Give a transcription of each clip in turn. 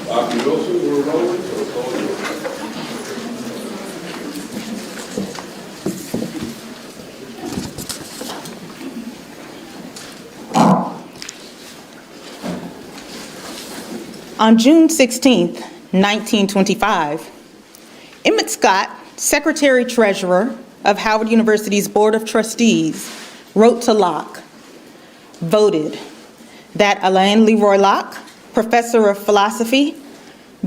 Dr. Wilson, we're rolling, so it's all yours. On June 16th, 1925, Emmett Scott, Secretary-Treasurer of Howard University's Board of Trustees, wrote to Locke, voted that Alain Leroy Locke, Professor of Philosophy,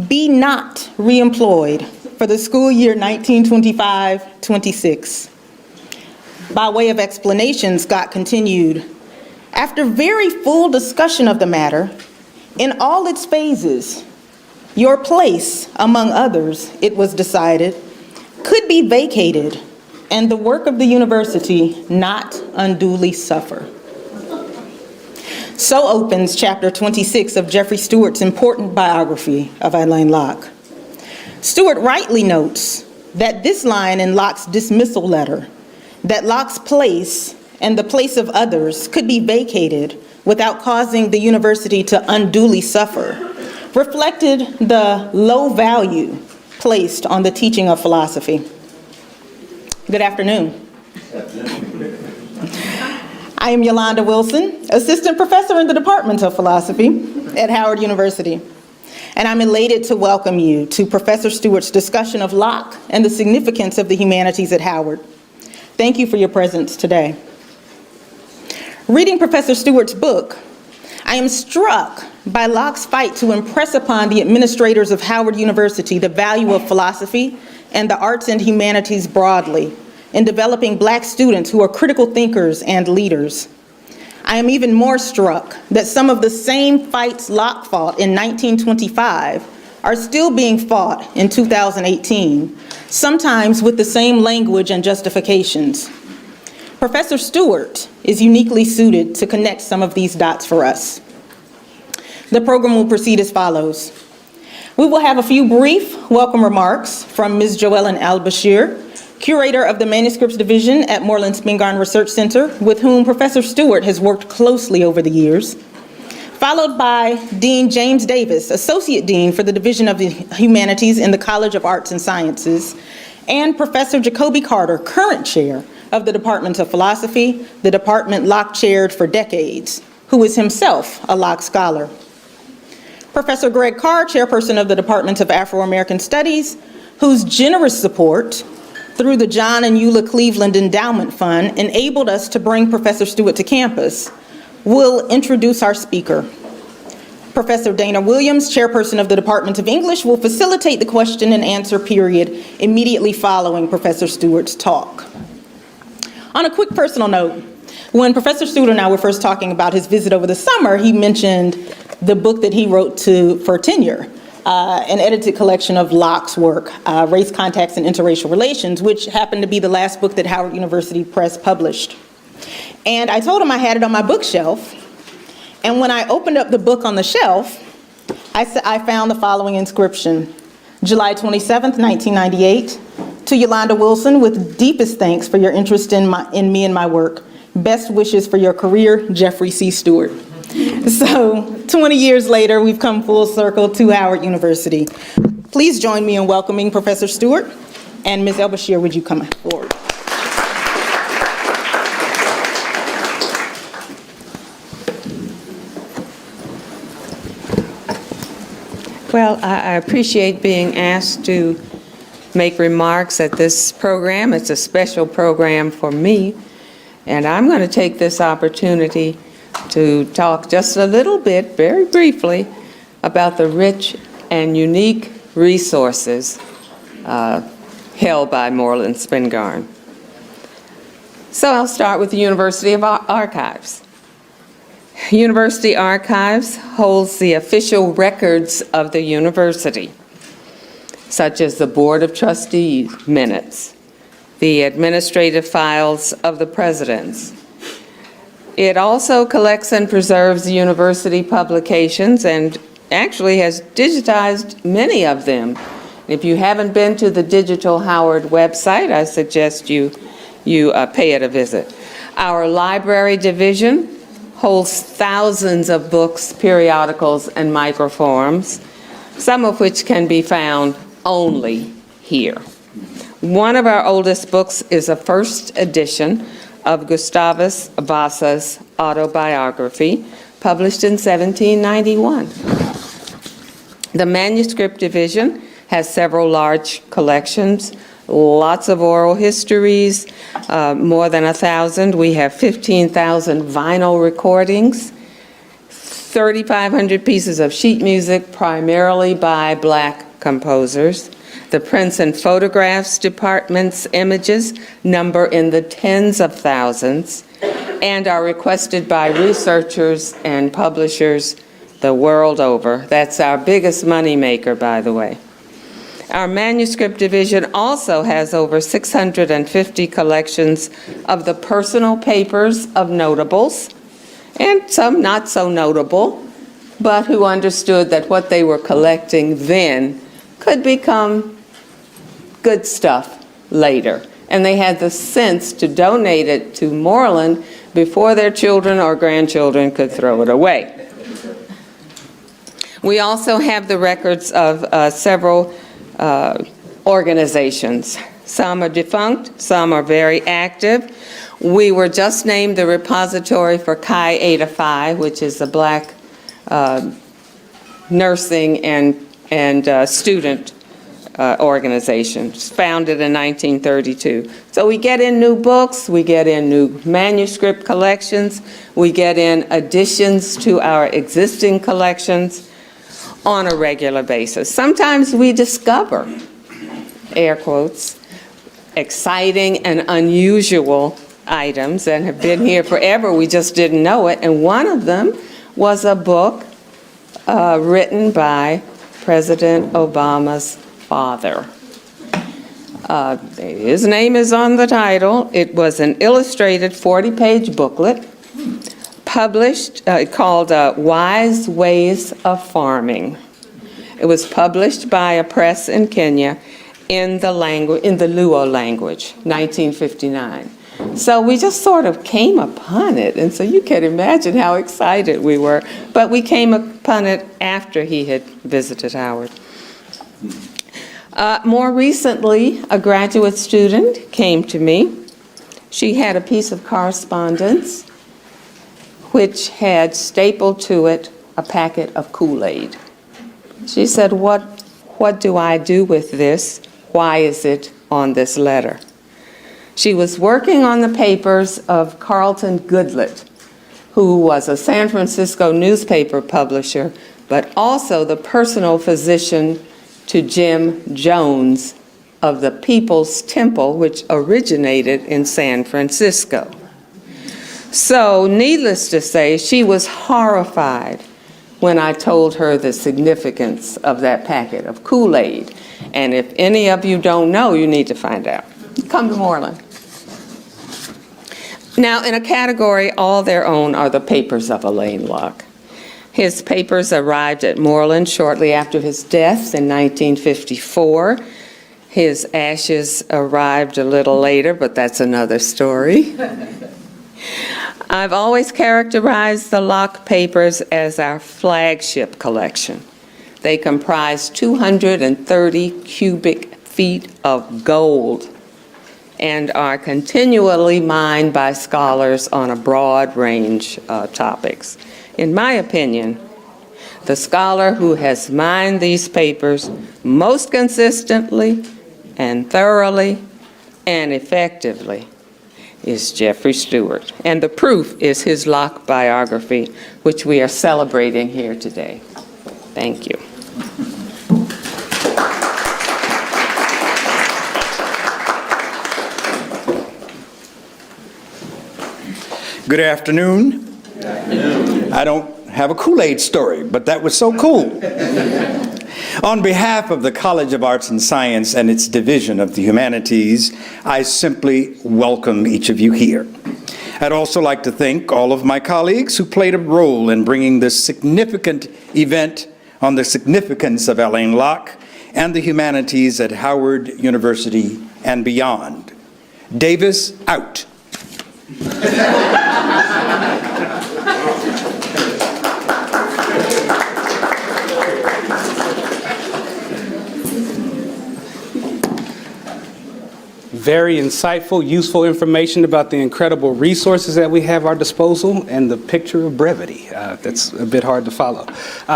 be not reemployed for the school year 1925-26. By way of explanation, Scott continued, after very full discussion of the matter, in all its phases, your place, among others, it was decided, could be vacated and the work of the university not unduly suffer. So opens chapter 26 of Jeffrey Stewart's important biography of Alain Locke. Stewart rightly notes that this line in Locke's dismissal letter, that Locke's place and the place of others could be vacated without causing the university to unduly suffer, reflected the low value placed on the teaching of philosophy. Good afternoon. I am Yolanda Wilson, Assistant Professor in the Department of Philosophy at Howard University, and I'm elated to welcome you to Professor Stewart's discussion of Locke and the significance of the humanities at Howard. Thank you for your presence today. Reading Professor Stewart's book, I am struck by Locke's fight to impress upon the administrators of Howard University the value of philosophy and the arts and humanities broadly in developing Black students who are critical thinkers and leaders. I am even more struck that some of the same fights Locke fought in 1925 are still being fought in 2018, sometimes with the same language and justifications. Professor Stewart is uniquely suited to connect some of these dots for us. The program will proceed as follows. We will have a few brief welcome remarks from Ms. Joellen Al-Bashir, Curator of the Manuscripts Division at Moreland Spingarn Research Center, with whom Professor Stewart has worked closely over the years, followed by Dean James Davis, Associate Dean for the Division of the Humanities in the College of Arts and Sciences, and Professor Jacoby Carter, current chair of the Department of Philosophy, the department Locke chaired for decades, who is himself a Locke scholar. Professor Greg Carr, chairperson of the Department of Afro-American Studies, whose generous support through the John and Eula Cleveland Endowment Fund enabled us to bring Professor Stewart to campus, will introduce our speaker. Professor Dana Williams, chairperson of the Department of English, will facilitate the question and answer period immediately following Professor Stewart's talk. On a quick personal note, when Professor Stewart and I were first talking about his visit over the summer, he mentioned the book that he wrote for tenure, an edited collection of Locke's work, Race Contacts and Interracial Relations, which happened to be the last book that Howard University Press published. And I told him I had it on my bookshelf, and when I opened up the book on the shelf, I found the following inscription: July 27th, 1998, to Yolanda Wilson, with deepest thanks for your interest in me and my work. Best wishes for your career, Jeffrey C. Stewart. So 20 years later, we've come full circle to Howard University. Please join me in welcoming Professor Stewart. And Ms. El-Bashir, would you come forward? Well, I appreciate being asked to make remarks at this program. It's a special program for me, and I'm going to take this opportunity to talk just a little bit, very briefly, about the rich and unique resources held by Moreland Spingarn. So I'll start with the University of Archives. University Archives holds the official records of the university, such as the Board of Trustees minutes, the administrative files of the presidents. It also collects and preserves the university publications and actually has digitized many of them. If you haven't been to the Digital Howard website, I suggest you pay it a visit. Our library division holds thousands of books, periodicals, and microforms. some of which can be found only here. One of our oldest books is a first edition of Gustavus Vasa's autobiography, published in 1791. The manuscript division has several large collections, lots of oral histories, more than 1,000. We have 15,000 vinyl recordings, 3,500 pieces of sheet music, primarily by Black composers. The prints and photographs department's images number in the tens of thousands and are requested by researchers and publishers the world over. That's our biggest moneymaker, by the way. Our manuscript division also has over 650 collections of the personal papers of notables, and some not so notable, but who understood that what they were collecting then could become good stuff later. And they had the sense to donate it to Moreland before their children or grandchildren could throw it away. We also have the records of several organizations. Some are defunct, some are very active. We were just named the repository for Chi Eta Phi, which is a Black nursing and student organization, founded in 1932. So we get in new books, we get in new manuscript collections, we get in additions to our existing collections on a regular basis. Sometimes we discover, air quotes, exciting and unusual items that have been here forever, we just didn't know it, and one of them was a book written by President Obama's father. His name is on the title. It was an illustrated 40-page booklet published called Wise Ways of Farming. It was published by a press in Kenya in the Luo language, 1959. So we just sort of came upon it, and so you can imagine how excited we were. But we came upon it after he had visited Howard. More recently, a graduate student came to me. She had a piece of correspondence which had stapled to it a packet of Kool-Aid. She said, what do I do with this? Why is it on this letter? She was working on the papers of Carlton Goodlett, who was a San Francisco newspaper publisher, but also the personal physician to Jim Jones of the People's Temple, which originated in San Francisco. So, needless to say, she was horrified when I told her the significance of that packet of Kool-Aid. And if any of you don't know, you need to find out. Come to Moreland. Now, in a category all their own are the papers of Alain Locke. His papers arrived at Moreland shortly after his death in 1954. His ashes arrived a little later, but that's another story. I've always characterized the Locke papers as our flagship collection. They comprise 230 cubic feet of gold and are continually mined by scholars on a broad range of topics. In my opinion, the scholar who has mined these papers most consistently and thoroughly and effectively is Jeffrey Stewart. And the proof is his Locke biography, which we are celebrating here today. Thank you. Good afternoon. Good afternoon. I don't have a Kool-Aid story, but that was so cool. On behalf of the College of Arts and Science and its Division of the Humanities, I simply welcome each of you here. I'd also like to thank all of my colleagues who played a role in bringing this significant event on the significance of Alain Locke and the humanities at Howard University and beyond. Davis, out. very insightful, useful information about the incredible resources that we have at our disposal and the picture of brevity. That's a bit hard to follow.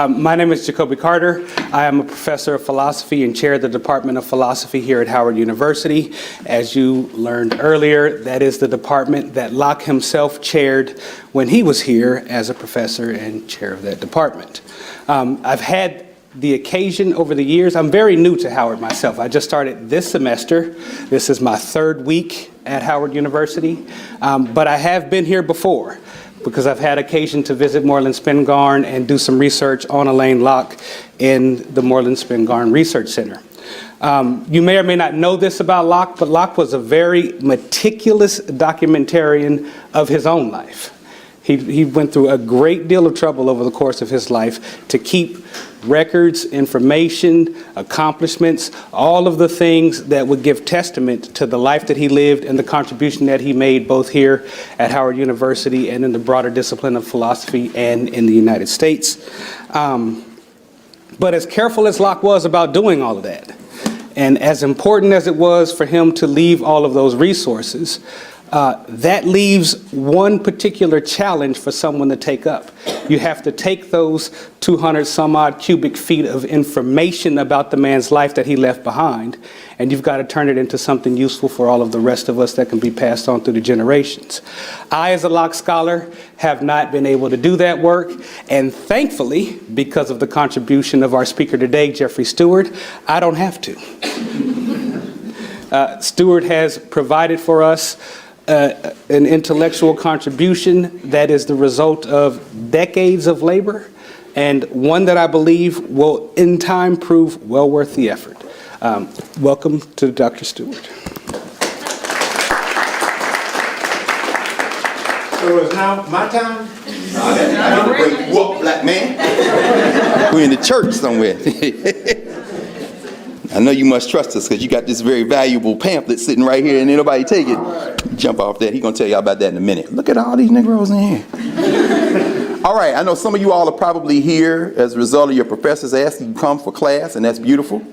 My name is Jacoby Carter. I am a professor of philosophy and chair of the Department of Philosophy here at Howard University. As you learned earlier, that is the department that Locke himself chaired when he was here as a professor and chair of that department. I've had the occasion over the years. I'm very new to Howard myself. I just started this semester. This is my third week at Howard University, but I have been here before because I've had occasion to visit Moreland Spingarn and do some research on Alain Locke in the Moreland Spingarn Research Center. You may or may not know this about Locke, but Locke was a very meticulous documentarian of his own life. He went through a great deal of trouble over the course of his life to keep records, information, accomplishments, all of the things that would give testament to the life that he lived and the contribution that he made both here at Howard University and in the broader discipline of philosophy and in the United States. But as careful as Locke was about doing all of that, and as important as it was for him to leave all of those resources, that leaves one particular challenge for someone to take up. You have to take those 200 some odd cubic feet of information about the man's life that he left behind, and you've got to turn it into something useful for all of the rest of us that can be passed on through the generations. I, as a Locke scholar, have not been able to do that work, and thankfully, because of the contribution of our speaker today, Jeffrey Stewart, I don't have to. Stewart has provided for us an intellectual contribution that is the result of decades of labor, and one that I believe will in time prove well worth the effort. Welcome to Dr. Stewart. So it's now my time? I need to break you up, black man. We're in the church somewhere. I know you must trust us because you got this very valuable pamphlet sitting right here and ain't nobody take it. Jump off that. He's going to tell you about that in a minute. Look at all these Negroes in here. All right, I know some of you all are probably here as a result of your professors asking you to come for class, and that's beautiful.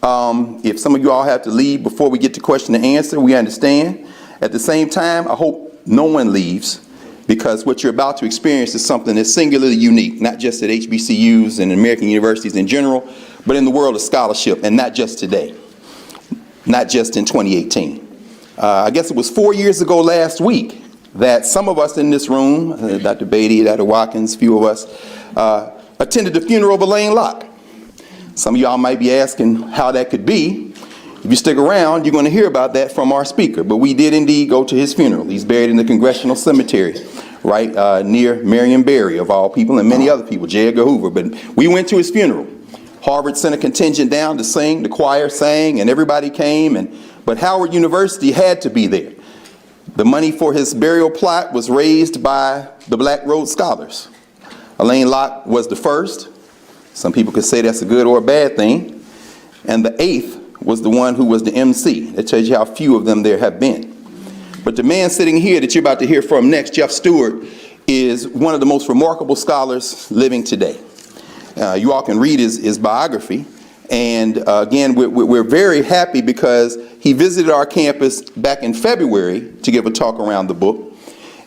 If some of you all have to leave before we get to question and answer, we understand. At the same time, I hope no one leaves, because what you're about to experience is something that's singularly unique, not just at HBCUs and American universities in general, but in the world of scholarship, and not just today, not just in 2018. I guess it was 4 years ago last week that some of us in this room, Dr. Beatty, Dr. Watkins, a few of us, attended the funeral of Alain Locke. Some of y'all might be asking how that could be. If you stick around, you're going to hear about that from our speaker. But we did indeed go to his funeral. He's buried in the Congressional Cemetery, right near Marion Barry, of all people, and many other people, J. Edgar Hoover. But we went to his funeral. Harvard sent a contingent down to sing. The choir sang, and everybody came. But Howard University had to be there. The money for his burial plot was raised by the Black Rhodes Scholars. Alain Locke was the first. Some people could say that's a good or a bad thing. And the eighth was the one who was the MC. That tells you how few of them there have been. But the man sitting here that you're about to hear from next, Jeff Stewart, is one of the most remarkable scholars living today. You all can read his biography. And again, we're very happy because he visited our campus back in February to give a talk around the book.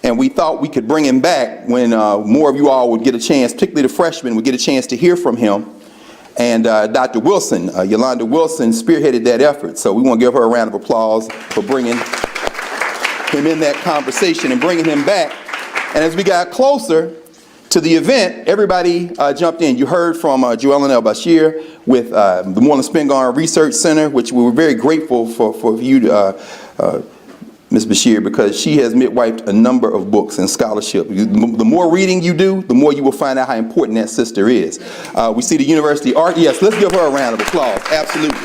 And we thought we could bring him back when more of you all would get a chance, particularly the freshmen, would get a chance to hear from him. And Dr. Wilson, Yolanda Wilson, spearheaded that effort. So we want to give her a round of applause for bringing him in that conversation and bringing him back. And as we got closer to the event, everybody jumped in. You heard from Joellen El-Bashir with the Moreland Spingarn Research Center, which we were very grateful for you to Ms. Bashir, because she has midwifed a number of books and scholarship. The more reading you do, the more you will find out how important that sister is. We see the University Art. Yes, let's give her a round of applause. Absolutely.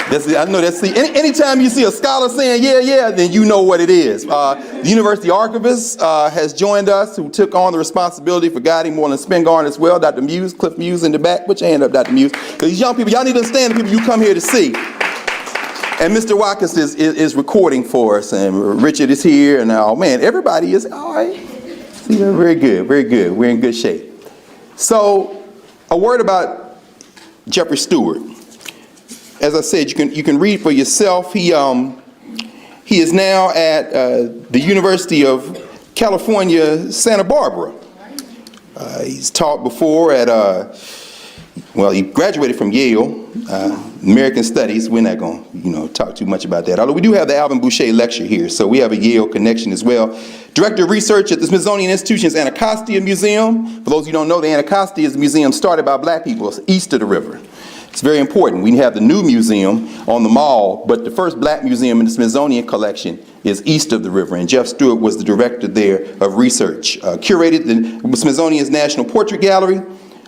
I know that's anytime you see a scholar saying yeah, then you know what it is. The University Archivist has joined us, who took on the responsibility for guiding Moreland Spingarn as well. Dr. Muse, Cliff Muse in the back. Put your hand up, Dr. Muse. Because these young people, y'all need to understand the people you come here to see. And Mr. Watkins is recording for us, and Richard is here, and oh man, everybody is all right. See, very good, very good. We're in good shape. So, a word about Jeffrey Stewart. as I said, you can read for yourself. He is now at the University of California, Santa Barbara. He's taught before at, well, he graduated from Yale, American Studies. We're not going to, talk too much about that. Although we do have the Alvin Boucher lecture here, so we have a Yale connection as well. Director of Research at the Smithsonian Institution's Anacostia Museum. For those of you who don't know, the Anacostia is a museum started by black people east of the river. It's very important. We have the new museum on the mall, but the first black museum in the Smithsonian collection is east of the river, and Jeff Stewart was the director there of research. Curated the Smithsonian's National Portrait Gallery,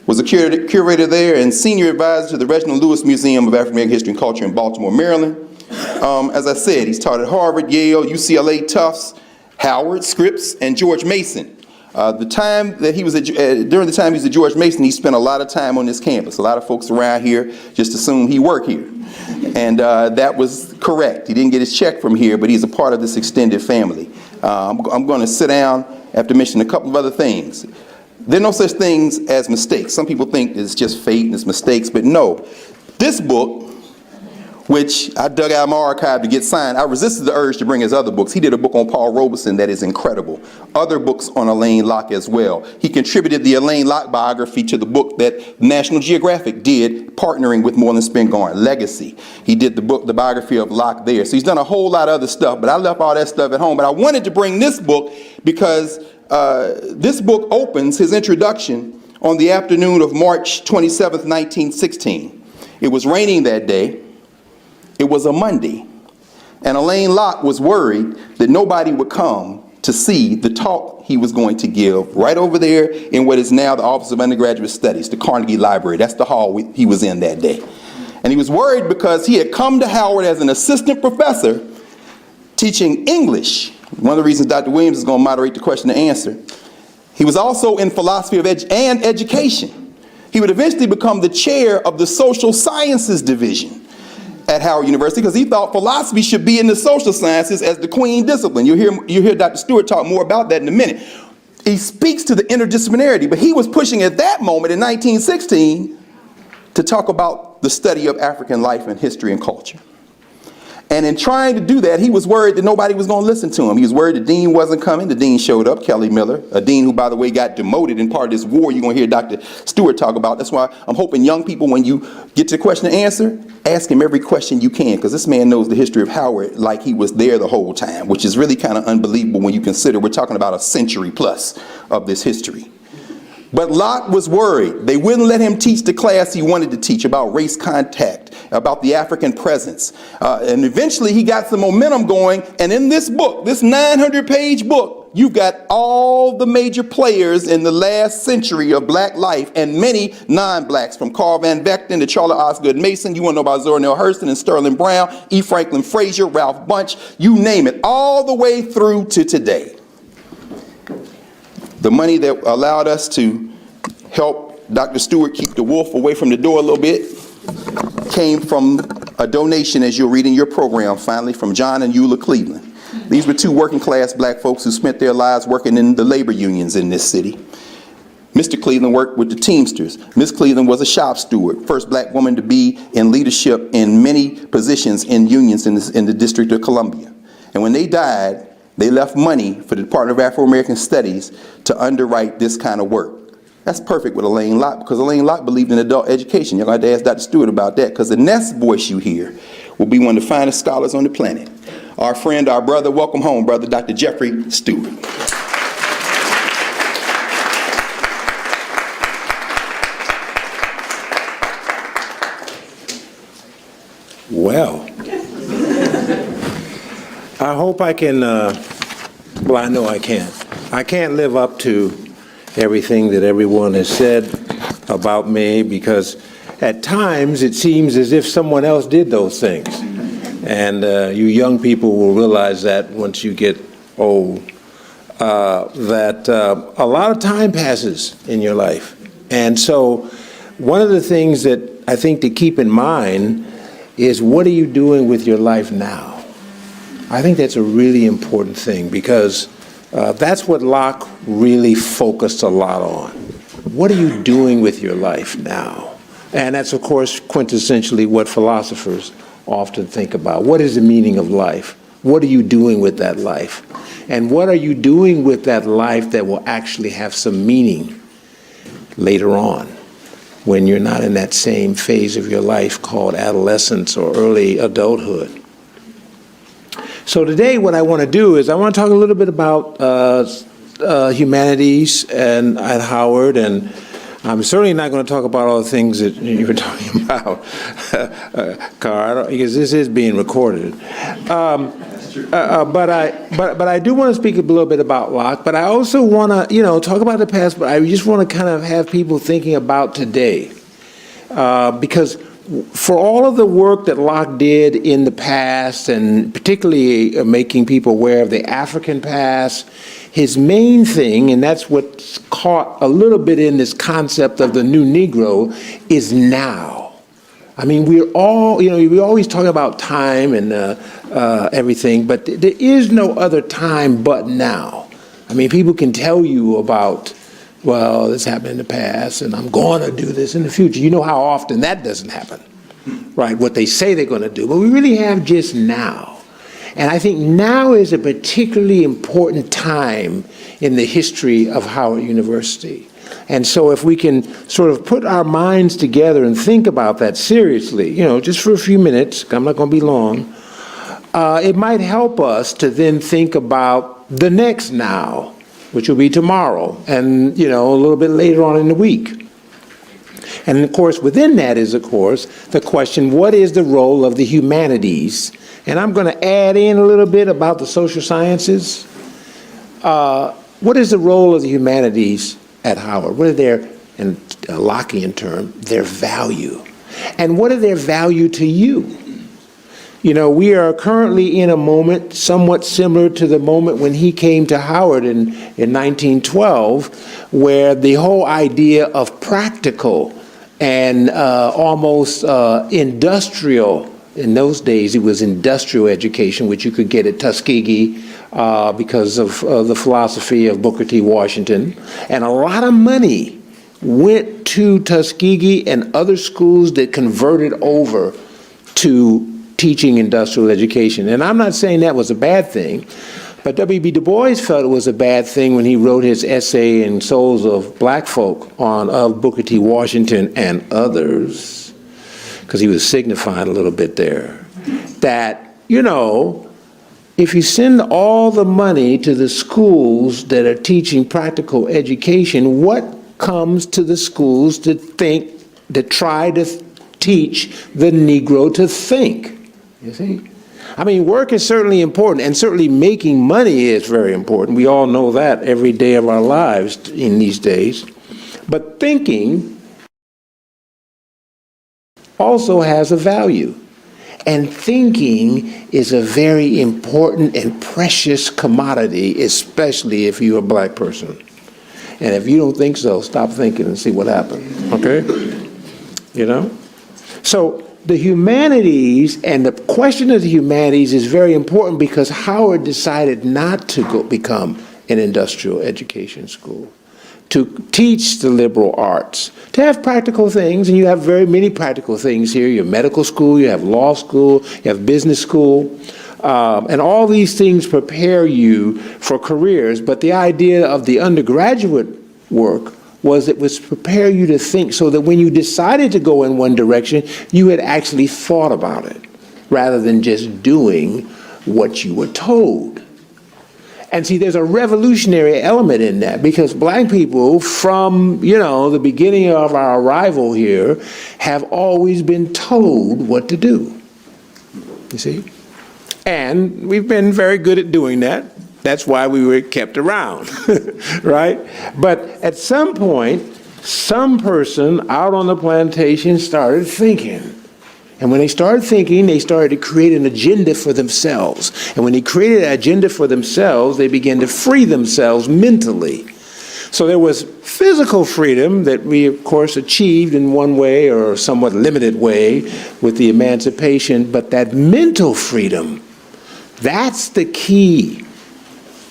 was a curator there, and senior advisor to the Reginald Lewis Museum of African American History and Culture in Baltimore, Maryland. As I said, he's taught at Harvard, Yale, UCLA, Tufts, Howard, Scripps, and George Mason. During the time he was at George Mason, he spent a lot of time on this campus. A lot of folks around here just assume he worked here. And that was correct. He didn't get his check from here, but he's a part of this extended family. I'm going to sit down after mentioning a couple of other things. There are no such things as mistakes. Some people think it's just fate and it's mistakes, but no. This book, which I dug out of my archive to get signed, I resisted the urge to bring his other books. He did a book on Paul Robeson that is incredible. Other books on Alain Locke as well. He contributed the Alain Locke biography to the book that National Geographic did, partnering with Moreland Spingarn, Legacy. He did the biography of Locke there. So he's done a whole lot of other stuff, but I left all that stuff at home. But I wanted to bring this book because this book opens his introduction on the afternoon of March 27th, 1916. It was raining that day. It was a Monday, and Alain Locke was worried that nobody would come to see the talk he was going to give right over there in what is now the Office of Undergraduate Studies, the Carnegie Library. That's the hall he was in that day. And he was worried because he had come to Howard as an assistant professor teaching English. One of the reasons Dr. Williams is going to moderate the question and answer. He was also in philosophy and education. He would eventually become the chair of the social sciences division at Howard University because he thought philosophy should be in the social sciences as the queen discipline. You'll hear Dr. Stewart talk more about that in a minute. He speaks to the interdisciplinarity, but he was pushing at that moment in 1916 to talk about the study of African life and history and culture. And in trying to do that, he was worried that nobody was going to listen to him. He was worried the dean wasn't coming. The dean showed up, Kelly Miller, a dean who, by the way, got demoted in part of this war you're going to hear Dr. Stewart talk about. That's why I'm hoping young people, when you get to the question and answer, ask him every question you can, because this man knows the history of Howard like he was there the whole time, which is really kind of unbelievable when you consider we're talking about a century plus of this history. But Locke was worried. They wouldn't let him teach the class he wanted to teach about race contact, about the African presence. And eventually he got some momentum going. And in this book, this 900-page book, you've got all the major players in the last century of black life and many non-blacks, from Carl Van Vechten to Charlotte Osgood Mason. You want to know about Zora Neale Hurston and Sterling Brown, E. Franklin Frazier, Ralph Bunche, you name it, all the way through to today. The money that allowed us to help Dr. Stewart keep the wolf away from the door a little bit came from a donation, as you'll read in your program, finally, from John and Eula Cleveland. These were two working class black folks who spent their lives working in the labor unions in this city. Mr. Cleveland worked with the Teamsters. Miss Cleveland was a shop steward, first black woman to be in leadership in many positions in unions in the District of Columbia. And when they died, they left money for the Department of Afro-American Studies to underwrite this kind of work. That's perfect with Alain Locke, because Alain Locke believed in adult education. You're going to have to ask Dr. Stewart about that, because the next voice you hear will be one of the finest scholars on the planet. Our friend, our brother, welcome home, brother, Dr. Jeffrey Stewart. Well, I hope I can, well, I know I can't. I can't live up to everything that everyone has said about me, because at times it seems as if someone else did those things. And you young people will realize that once you get old, that a lot of time passes in your life. And so one of the things that I think to keep in mind is, what are you doing with your life now? I think that's a really important thing, because that's what Locke really focused a lot on. What are you doing with your life now? And that's, of course, quintessentially what philosophers often think about. What is the meaning of life? What are you doing with that life? And what are you doing with that life that will actually have some meaning later on, when you're not in that same phase of your life called adolescence or early adulthood? So today what I want to do is I want to talk a little bit about humanities and at Howard, and I'm certainly not going to talk about all the things that you were talking about, Carl, because this is being recorded. But I do want to speak a little bit about Locke, but I also want to, talk about the past, but I just want to kind of have people thinking about today. Because for all of the work that Locke did in the past, and particularly making people aware of the African past, his main thing, and that's what's caught a little bit in this concept of the new Negro, is now. I mean, we're all, we always talk about time and everything, but there is no other time but now. I mean, people can tell you about, well, this happened in the past, and I'm going to do this in the future. You know how often that doesn't happen, right? What they say they're going to do, but we really have just now. And I think now is a particularly important time in the history of Howard University. And so if we can sort of put our minds together and think about that seriously, just for a few minutes, I'm not going to be long, it might help us to then think about the next now, which will be tomorrow, and, a little bit later on in the week. And of course, within that is, of course, the question, what is the role of the humanities? And I'm going to add in a little bit about the social sciences. What is the role of the humanities at Howard? What are their, in a Lockean term, their value? And what are their value to you? We are currently in a moment somewhat similar to the moment when he came to Howard in 1912, where the whole idea of practical and almost industrial, in those days it was industrial education, which you could get at Tuskegee because of the philosophy of Booker T. Washington. And a lot of money went to Tuskegee and other schools that converted over to teaching industrial education. And I'm not saying that was a bad thing, but W.B. Du Bois felt it was a bad thing when he wrote his essay in Souls of Black Folk of Booker T. Washington and others, because he was signifying a little bit there, that, if you send all the money to the schools that are teaching practical education, what comes to the schools to try to teach the Negro to think? You see? I mean, work is certainly important, and certainly making money is very important. We all know that every day of our lives in these days. But thinking also has a value. And thinking is a very important and precious commodity, especially if you're a black person. And if you don't think so, stop thinking and see what happens, okay? So the humanities, and the question of the humanities is very important because Howard decided not to become an industrial education school, to teach the liberal arts, to have practical things, and you have very many practical things here. You have medical school, you have law school, you have business school, and all these things prepare you for careers, but the idea of the undergraduate work was it was prepare you to think so that when you decided to go in one direction, you had actually thought about it, rather than just doing what you were told. And see, there's a revolutionary element in that, because black people from, the beginning of our arrival here have always been told what to do, you see? And we've been very good at doing that. That's why we were kept around, right? But at some point, some person out on the plantation started thinking. And when they started thinking, they started to create an agenda for themselves. And when they created an agenda for themselves, they began to free themselves mentally. So there was physical freedom that we, of course, achieved in one way or somewhat limited way with the emancipation, but that mental freedom, that's the key.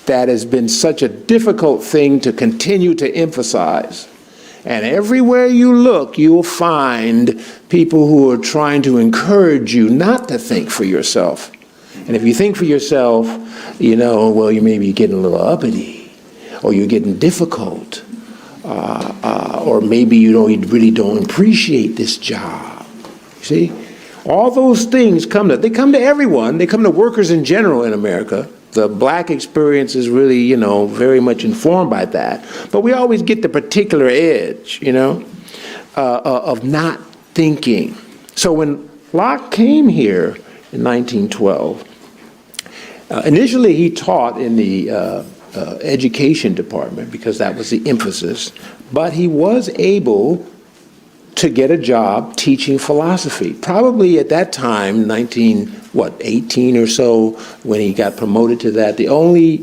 That has been such a difficult thing to continue to emphasize. And everywhere you look, you'll find people who are trying to encourage you not to think for yourself. And if you think for yourself, well, you may be getting a little uppity, or you're getting difficult, or maybe you really don't appreciate this job. See? All those things come to everyone. They come to workers in general in America. The black experience is really, very much informed by that. But we always get the particular edge, of not thinking. So when Locke came here in 1912, initially he taught in the education department because that was the emphasis, but he was able to get a job teaching philosophy. Probably at that time, 18 or so, when he got promoted to that, the only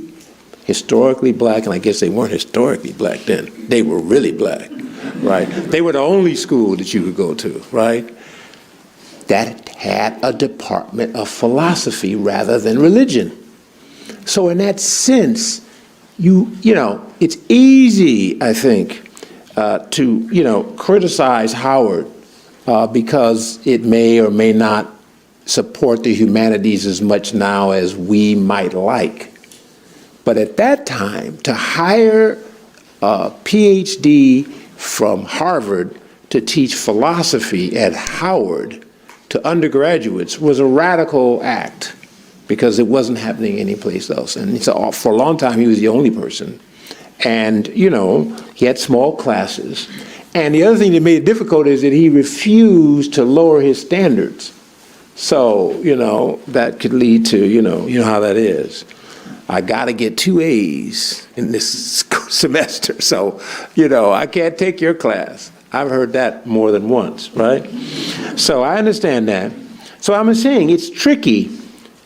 historically black, and I guess they weren't historically black then, they were really black, right? They were the only school that you could go to, right? That had a department of philosophy rather than religion. So in that sense, it's easy, I think, to criticize Howard because it may or may not support the humanities as much now as we might like. But at that time, to hire a PhD from Harvard to teach philosophy at Howard to undergraduates was a radical act because it wasn't happening anyplace else. And so for a long time, he was the only person. And, he had small classes. And the other thing that made it difficult is that he refused to lower his standards. So, that could lead to, you know how that is. I got to get 2 A's in this semester. So, I can't take your class. I've heard that more than once, right? So I understand that. So I'm saying it's tricky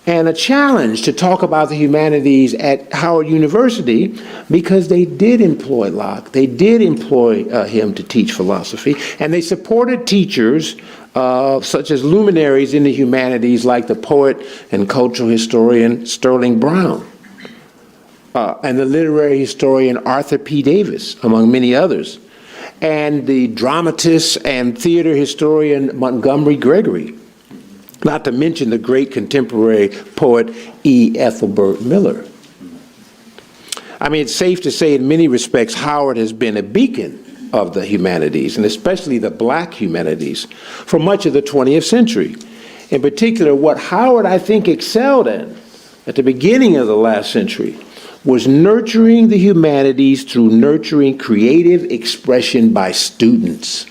and a challenge to talk about the humanities at Howard University because they did employ Locke. They did employ him to teach philosophy, and they supported teachers such as luminaries in the humanities like the poet and cultural historian Sterling Brown and the literary historian Arthur P. Davis, among many others, and the dramatist and theater historian Montgomery Gregory. Not to mention the great contemporary poet E. Ethelbert Miller. I mean, it's safe to say in many respects, Howard has been a beacon of the humanities, and especially the black humanities, for much of the 20th century. In particular, what Howard, I think, excelled in at the beginning of the last century was nurturing the humanities through nurturing creative expression by students.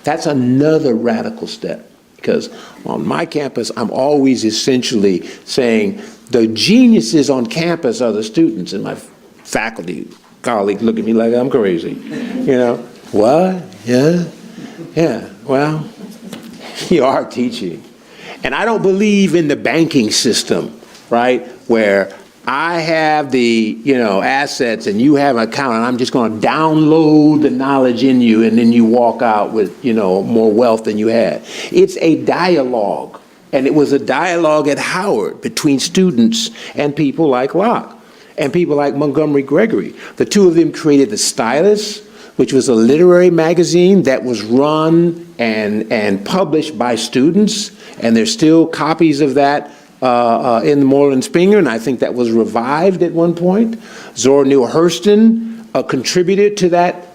That's another radical step. Because on my campus, I'm always essentially saying the geniuses on campus are the students, and my faculty colleagues look at me like I'm crazy. What? Yeah, well, you are teaching. And I don't believe in the banking system, right, where I have the, assets and you have an account and I'm just going to download the knowledge in you and then you walk out with, more wealth than you had. It's a dialogue. And it was a dialogue at Howard between students and people like Locke and people like Montgomery Gregory. The two of them created The Stylus, which was a literary magazine that was run and published by students. And there's still copies of that in the Moreland Springer, and I think that was revived at one point. Zora Neale Hurston contributed to that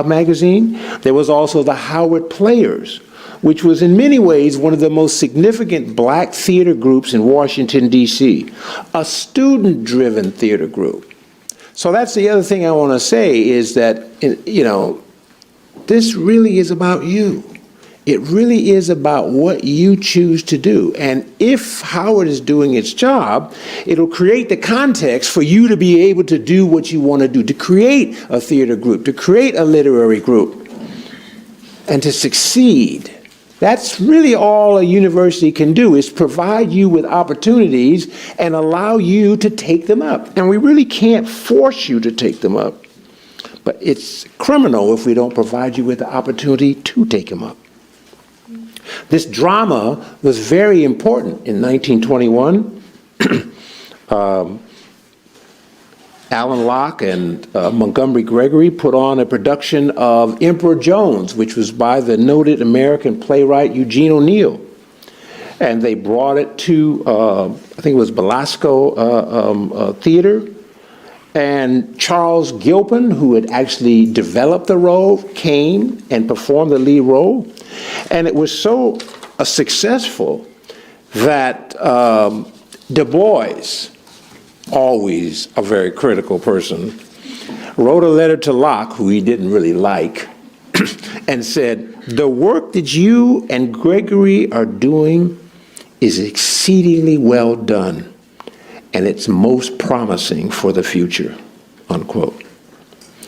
magazine. There was also the Howard Players, which was in many ways one of the most significant black theater groups in Washington, D.C., a student-driven theater group. So that's the other thing I want to say is that, this really is about you. It really is about what you choose to do. And if Howard is doing its job, it'll create the context for you to be able to do what you want to do, to create a theater group, to create a literary group, and to succeed. That's really all a university can do, is provide you with opportunities and allow you to take them up. And we really can't force you to take them up. But it's criminal if we don't provide you with the opportunity to take them up. This drama was very important in 1921. Alain Locke and Montgomery Gregory put on a production of Emperor Jones, which was by the noted American playwright Eugene O'Neill. And they brought it to, I think it was Belasco Theater. And Charles Gilpin, who had actually developed the role, came and performed the lead role. And it was so successful that Du Bois, always a very critical person, wrote a letter to Locke, who he didn't really like, and said, "The work that you and Gregory are doing is exceedingly well done, and it's most promising for the future," unquote.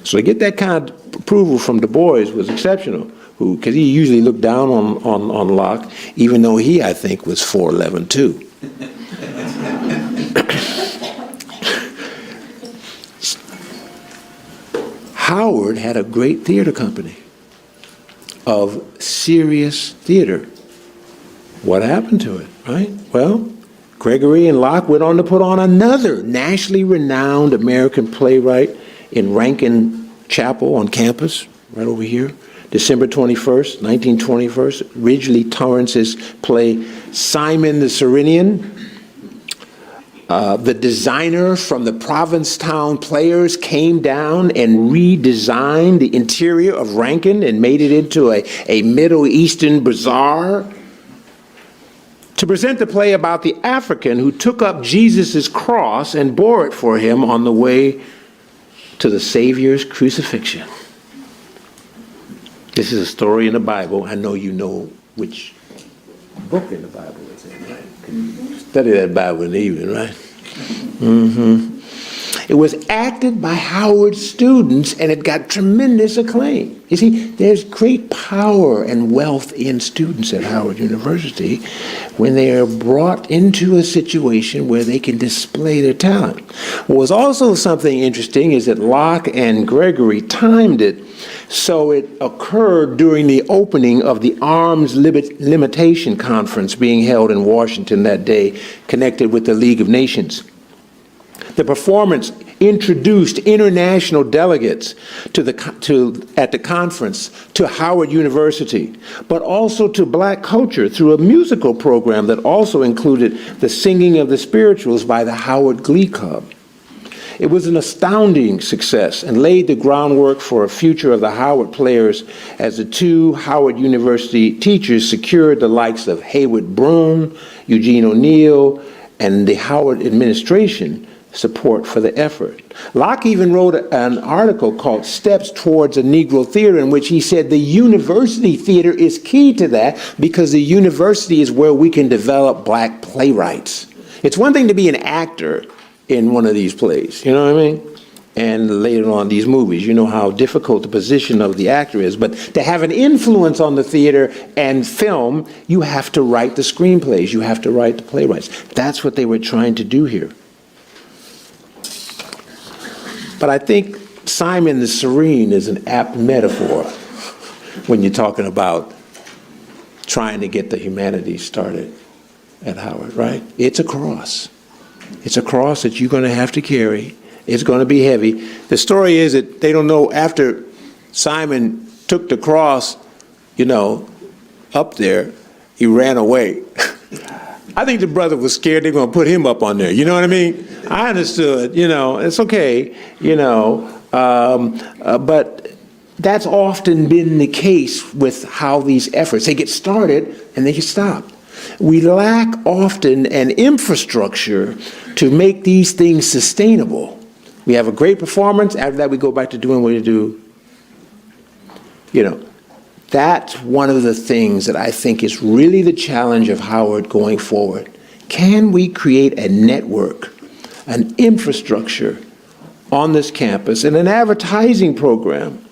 So to get that kind of approval from Du Bois was exceptional, because he usually looked down on Locke, even though he, I think, was 4'11" too. Howard had a great theater company of serious theater. What happened to it, right? Well, Gregory and Locke went on to put on another nationally renowned American playwright in Rankin Chapel on campus, right over here, December 21st, 1921, Ridgely Torrance's play Simon the Cyrenian. The designer from the Provincetown Players came down and redesigned the interior of Rankin and made it into a Middle Eastern bazaar to present the play about the African who took up Jesus' cross and bore it for him on the way to the Savior's crucifixion. This is a story in the Bible. I know you know which book in the Bible it's in, right? Study that Bible in the evening, right? Mm-hmm. It was acted by Howard's students, and it got tremendous acclaim. You see, there's great power and wealth in students at Howard University when they are brought into a situation where they can display their talent. What was also something interesting is that Locke and Gregory timed it so it occurred during the opening of the Arms Limitation Conference being held in Washington that day, connected with the League of Nations. The performance introduced international delegates at the conference to Howard University, but also to black culture through a musical program that also included the singing of the spirituals by the Howard Glee Club. It was an astounding success and laid the groundwork for a future of the Howard Players as the two Howard University teachers secured the likes of Hayward Broome, Eugene O'Neill, and the Howard administration support for the effort. Locke even wrote an article called Steps Towards a Negro Theater, in which he said the university theater is key to that because the university is where we can develop black playwrights. It's one thing to be an actor in one of these plays, you know what I mean? And later on these movies, you know how difficult the position of the actor is, but to have an influence on the theater and film, you have to write the screenplays, you have to write the playwrights. That's what they were trying to do here. But I think Simon the Serene is an apt metaphor when you're talking about trying to get the humanities started at Howard, right? It's a cross. It's a cross that you're going to have to carry. It's going to be heavy. The story is that they don't know after Simon took the cross, you know, up there, he ran away. I think the brother was scared they're going to put him up on there. You know what I mean? I understood, you know, it's okay, you know, but that's often been the case with how these efforts, they get started and they get stopped. We lack often an infrastructure to make these things sustainable. We have a great performance, after that we go back to doing what we do. You know, that's one of the things that I think is really the challenge of Howard going forward. Can we create a network, an infrastructure on this campus and an advertising program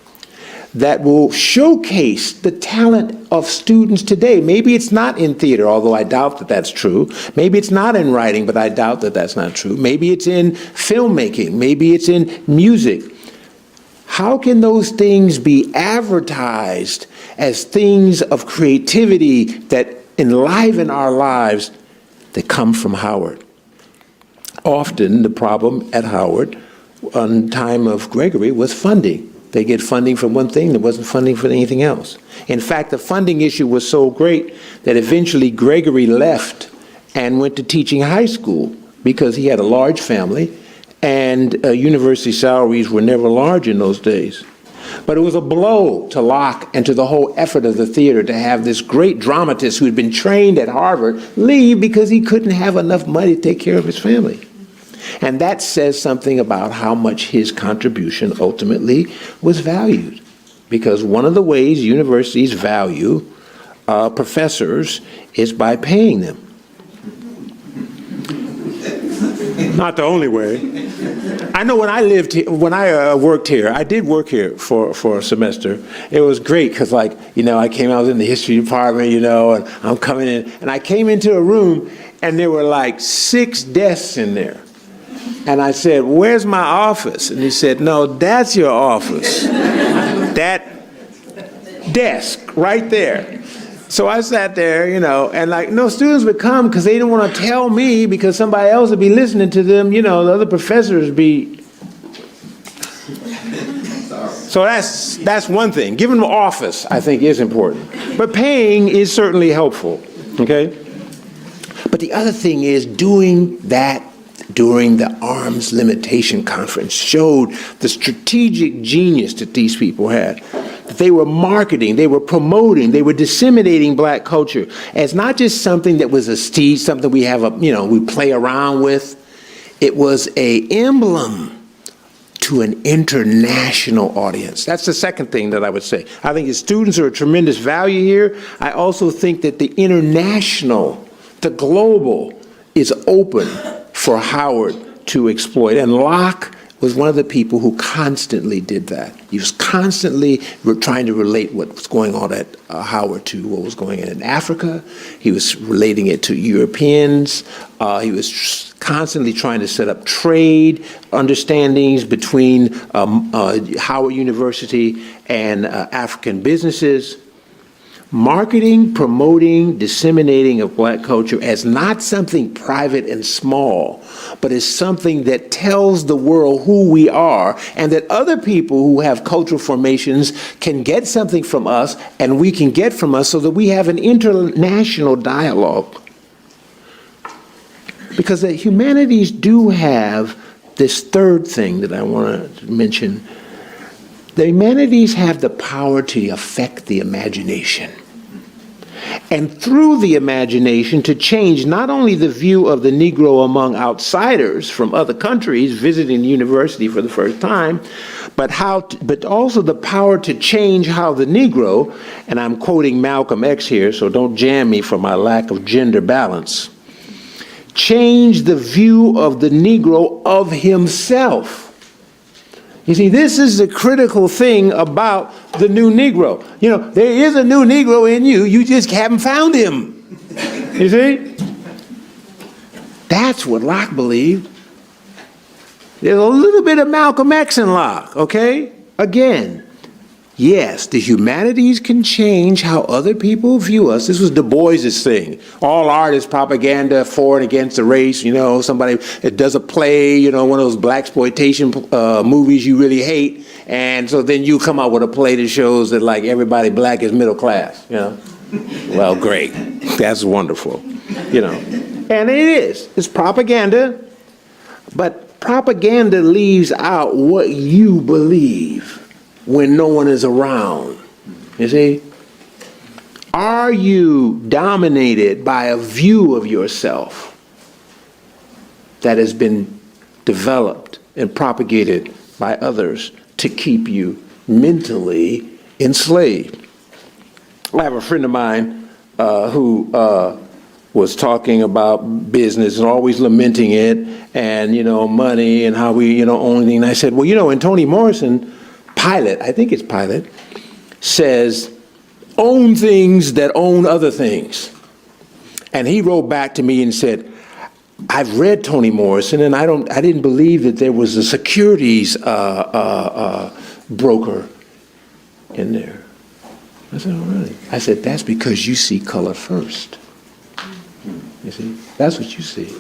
that will showcase the talent of students today? Maybe it's not in theater, although I doubt that that's true. Maybe it's not in writing, but I doubt that that's not true. Maybe it's in filmmaking. Maybe it's in music. How can those things be advertised as things of creativity that enliven our lives that come from Howard? Often the problem at Howard on time of Gregory was funding. They get funding from one thing, there wasn't funding for anything else. In fact, the funding issue was so great that eventually Gregory left and went to teaching high school because he had a large family, and university salaries were never large in those days. But it was a blow to Locke and to the whole effort of the theater to have this great dramatist who had been trained at Harvard leave because he couldn't have enough money to take care of his family. And that says something about how much his contribution ultimately was valued. Because one of the ways universities value professors is by paying them. Not the only way. I know when I lived here, when I worked here, I did work here for a semester. It was great because, like, you know, I was in the history department, you know, and I'm coming in, and I came into a room, and there were like 6 desks in there. And I said, "Where's my office?" And he said, "No, that's your office. That desk right there." So I sat there, you know, and like, no students would come because they didn't want to tell me because somebody else would be listening to them, you know, the other professors be. So that's one thing. Giving them office, I think, is important. But paying is certainly helpful, okay? But the other thing is doing that during the arms limitation conference showed the strategic genius that these people had. That they were marketing, they were promoting, they were disseminating black culture as not just something that was estige, something we have, we play around with. It was an emblem to an international audience. That's the second thing that I would say. I think the students are a tremendous value here. I also think that the international, the global, is open for Howard to exploit. And Locke was one of the people who constantly did that. He was constantly trying to relate what was going on at Howard to what was going on in Africa. He was relating it to Europeans. He was constantly trying to set up trade understandings between Howard University and African businesses. Marketing, promoting, disseminating of black culture as not something private and small, but as something that tells the world who we are, and that other people who have cultural formations can get something from us and we can get from us, so that we have an international dialogue. Because the humanities do have this third thing that I want to mention. The humanities have the power to affect the imagination. And through the imagination to change not only the view of the Negro among outsiders from other countries visiting the university for the first time, but also the power to change how the Negro, and I'm quoting Malcolm X here, so don't jam me for my lack of gender balance, change the view of the Negro of himself. You see, this is the critical thing about the new Negro. You know, there is a new Negro in you, you just haven't found him. You see? That's what Locke believed. There's a little bit of Malcolm X in Locke, okay? Again, yes, the humanities can change how other people view us. This was Du Bois's thing. All art is propaganda for and against the race. You know, somebody that does a play, you know, one of those blaxploitation movies you really hate, and so then you come out with a play that shows that, like, everybody black is middle class, you know. Well, great. That's wonderful, you know. And it is. It's propaganda, but propaganda leaves out what you believe when no one is around. You see? Are you dominated by a view of yourself that has been developed and propagated by others to keep you mentally enslaved? I have a friend of mine who was talking about business and always lamenting it, and, you know, money and how we, you know, own things. And I said, well, you know, and Toni Morrison, Pilot, I think it's Pilot, says, own things that own other things. And he wrote back to me and said, I've read Toni Morrison, and I didn't believe that there was a securities broker in there. I said, oh, really? I said, that's because you see color first. You see, that's what you see.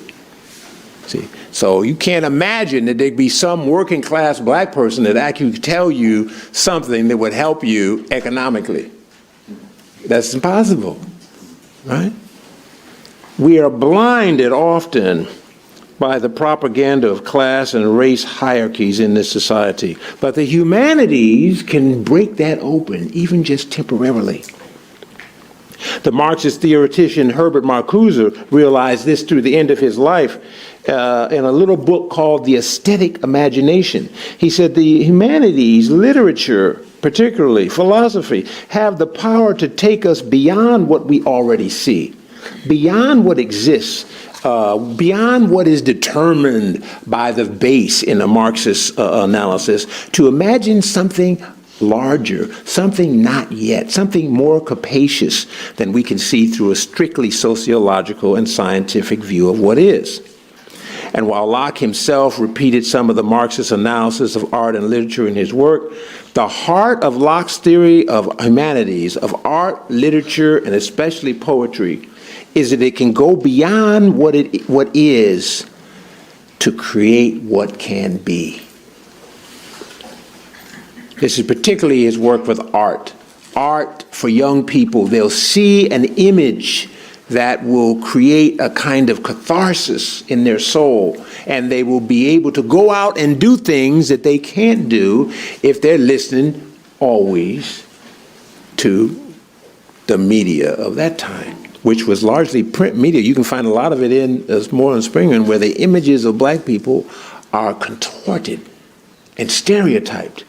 See, so you can't imagine that there'd be some working class black person that actually could tell you something that would help you economically. That's impossible, right? We are blinded often by the propaganda of class and race hierarchies in this society. But the humanities can break that open, even just temporarily. The Marxist theoretician Herbert Marcuse realized this through the end of his life in a little book called The Aesthetic Imagination. He said the humanities, literature, particularly philosophy, have the power to take us beyond what we already see, beyond what exists, beyond what is determined by the base in a Marxist analysis, to imagine something larger, something not yet, something more capacious than we can see through a strictly sociological and scientific view of what is. And while Locke himself repeated some of the Marxist analysis of art and literature in his work, the heart of Locke's theory of humanities, of art, literature, and especially poetry, is that it can go beyond what is to create what can be. This is particularly his work with art. Art for young people, they'll see an image that will create a kind of catharsis in their soul, and they will be able to go out and do things that they can't do if they're listening always to the media of that time, which was largely print media. You can find a lot of it in Moreland Springman, where the images of black people are contorted and stereotyped.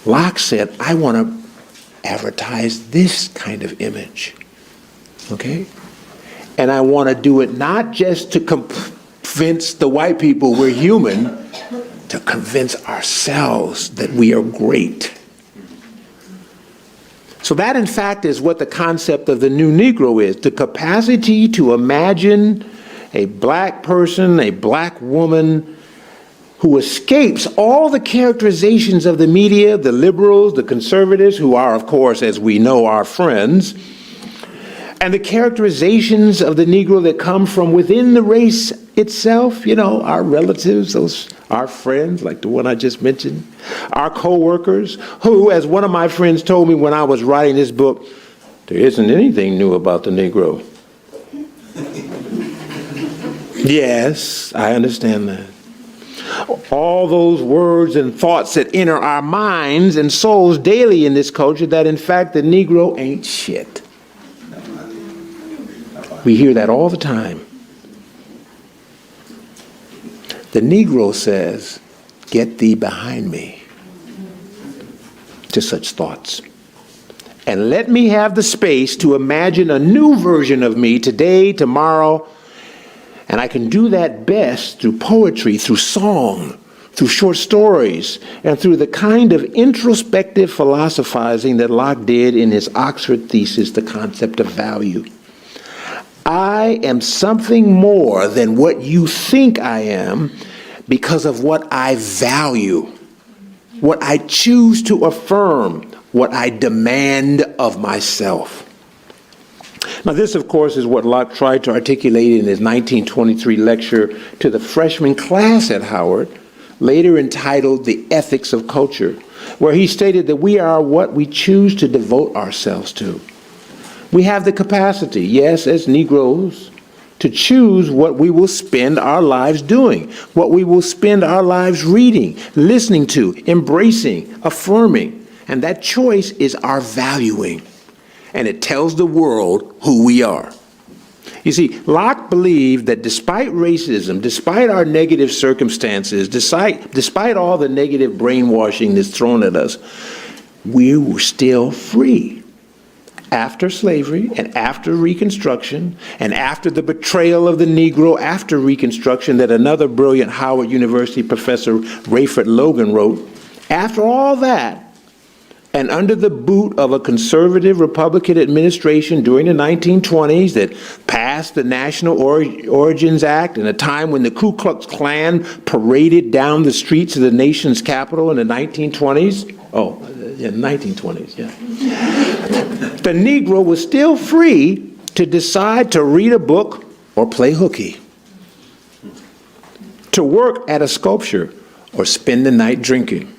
Locke said, I want to advertise this kind of image, okay? And I want to do it not just to convince the white people we're human, to convince ourselves that we are great. So that, in fact, is what the concept of the new Negro is, the capacity to imagine a black person, a black woman, who escapes all the characterizations of the media, the liberals, the conservatives, who are, of course, as we know, our friends, and the characterizations of the Negro that come from within the race itself, you know, our relatives, our friends, like the one I just mentioned, our co-workers, who, as one of my friends told me when I was writing this book, there isn't anything new about the Negro. Yes, I understand that. All those words and thoughts that enter our minds and souls daily in this culture, that in fact the Negro ain't shit. We hear that all the time. The Negro says, get thee behind me, to such thoughts. And let me have the space to imagine a new version of me today, tomorrow. And I can do that best through poetry, through song, through short stories, and through the kind of introspective philosophizing that Locke did in his Oxford thesis, The Concept of Value. I am something more than what you think I am because of what I value, what I choose to affirm, what I demand of myself. Now this, of course, is what Locke tried to articulate in his 1923 lecture to the freshman class at Howard, later entitled The Ethics of Culture, where he stated that we are what we choose to devote ourselves to. We have the capacity, yes, as Negroes, to choose what we will spend our lives doing, what we will spend our lives reading, listening to, embracing, affirming. And that choice is our valuing. And it tells the world who we are. You see, Locke believed that despite racism, despite our negative circumstances, despite all the negative brainwashing that's thrown at us, we were still free. After slavery and after Reconstruction and after the betrayal of the Negro after Reconstruction that another brilliant Howard University professor, Rayford Logan, wrote, after all that, and under the boot of a conservative Republican administration during the 1920s that passed the National Origins Act in a time when the Ku Klux Klan paraded down the streets of the nation's capital in the 1920s. Oh, yeah, 1920s, yeah. The Negro was still free to decide to read a book or play hooky. to work at a sculpture or spend the night drinking.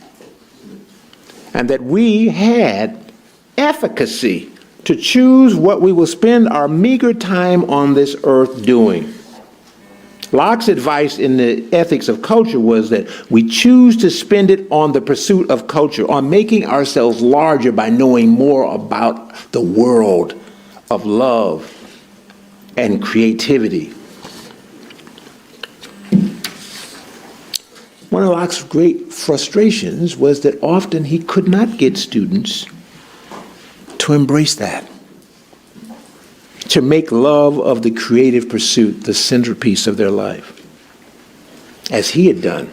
And that we had efficacy to choose what we will spend our meager time on this earth doing. Locke's advice in the Ethics of Culture was that we choose to spend it on the pursuit of culture, on making ourselves larger by knowing more about the world of love and creativity. One of Locke's great frustrations was that often he could not get students to embrace that, to make love of the creative pursuit the centerpiece of their life, as he had done,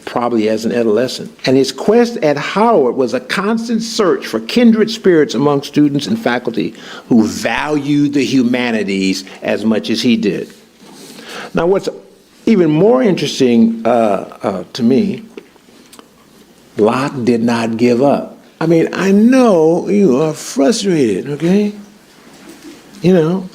probably as an adolescent. And his quest at Howard was a constant search for kindred spirits among students and faculty who valued the humanities as much as he did. Now, what's even more interesting to me, Locke did not give up. I mean, I know you are frustrated, okay? You know,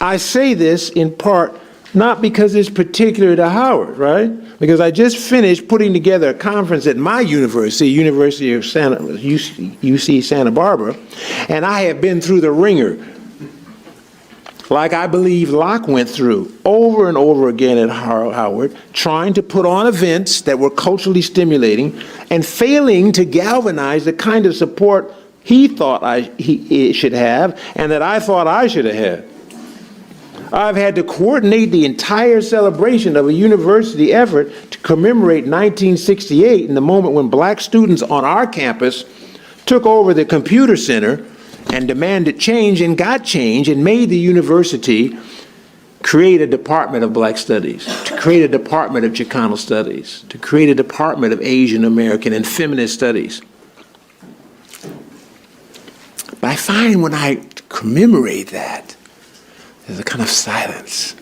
I say this in part not because it's particular to Howard, right? Because I just finished putting together a conference at my university, University of UC Santa Barbara, and I have been through the ringer, like I believe Locke went through over and over again at Howard, trying to put on events that were culturally stimulating and failing to galvanize the kind of support he thought he should have and that I thought I should have had. I've had to coordinate the entire celebration of a university effort to commemorate 1968 and the moment when black students on our campus took over the computer center and demanded change and got change and made the university create a department of black studies, to create a department of Chicano studies, to create a department of Asian American and feminist studies. But I find when I commemorate that, there's a kind of silence.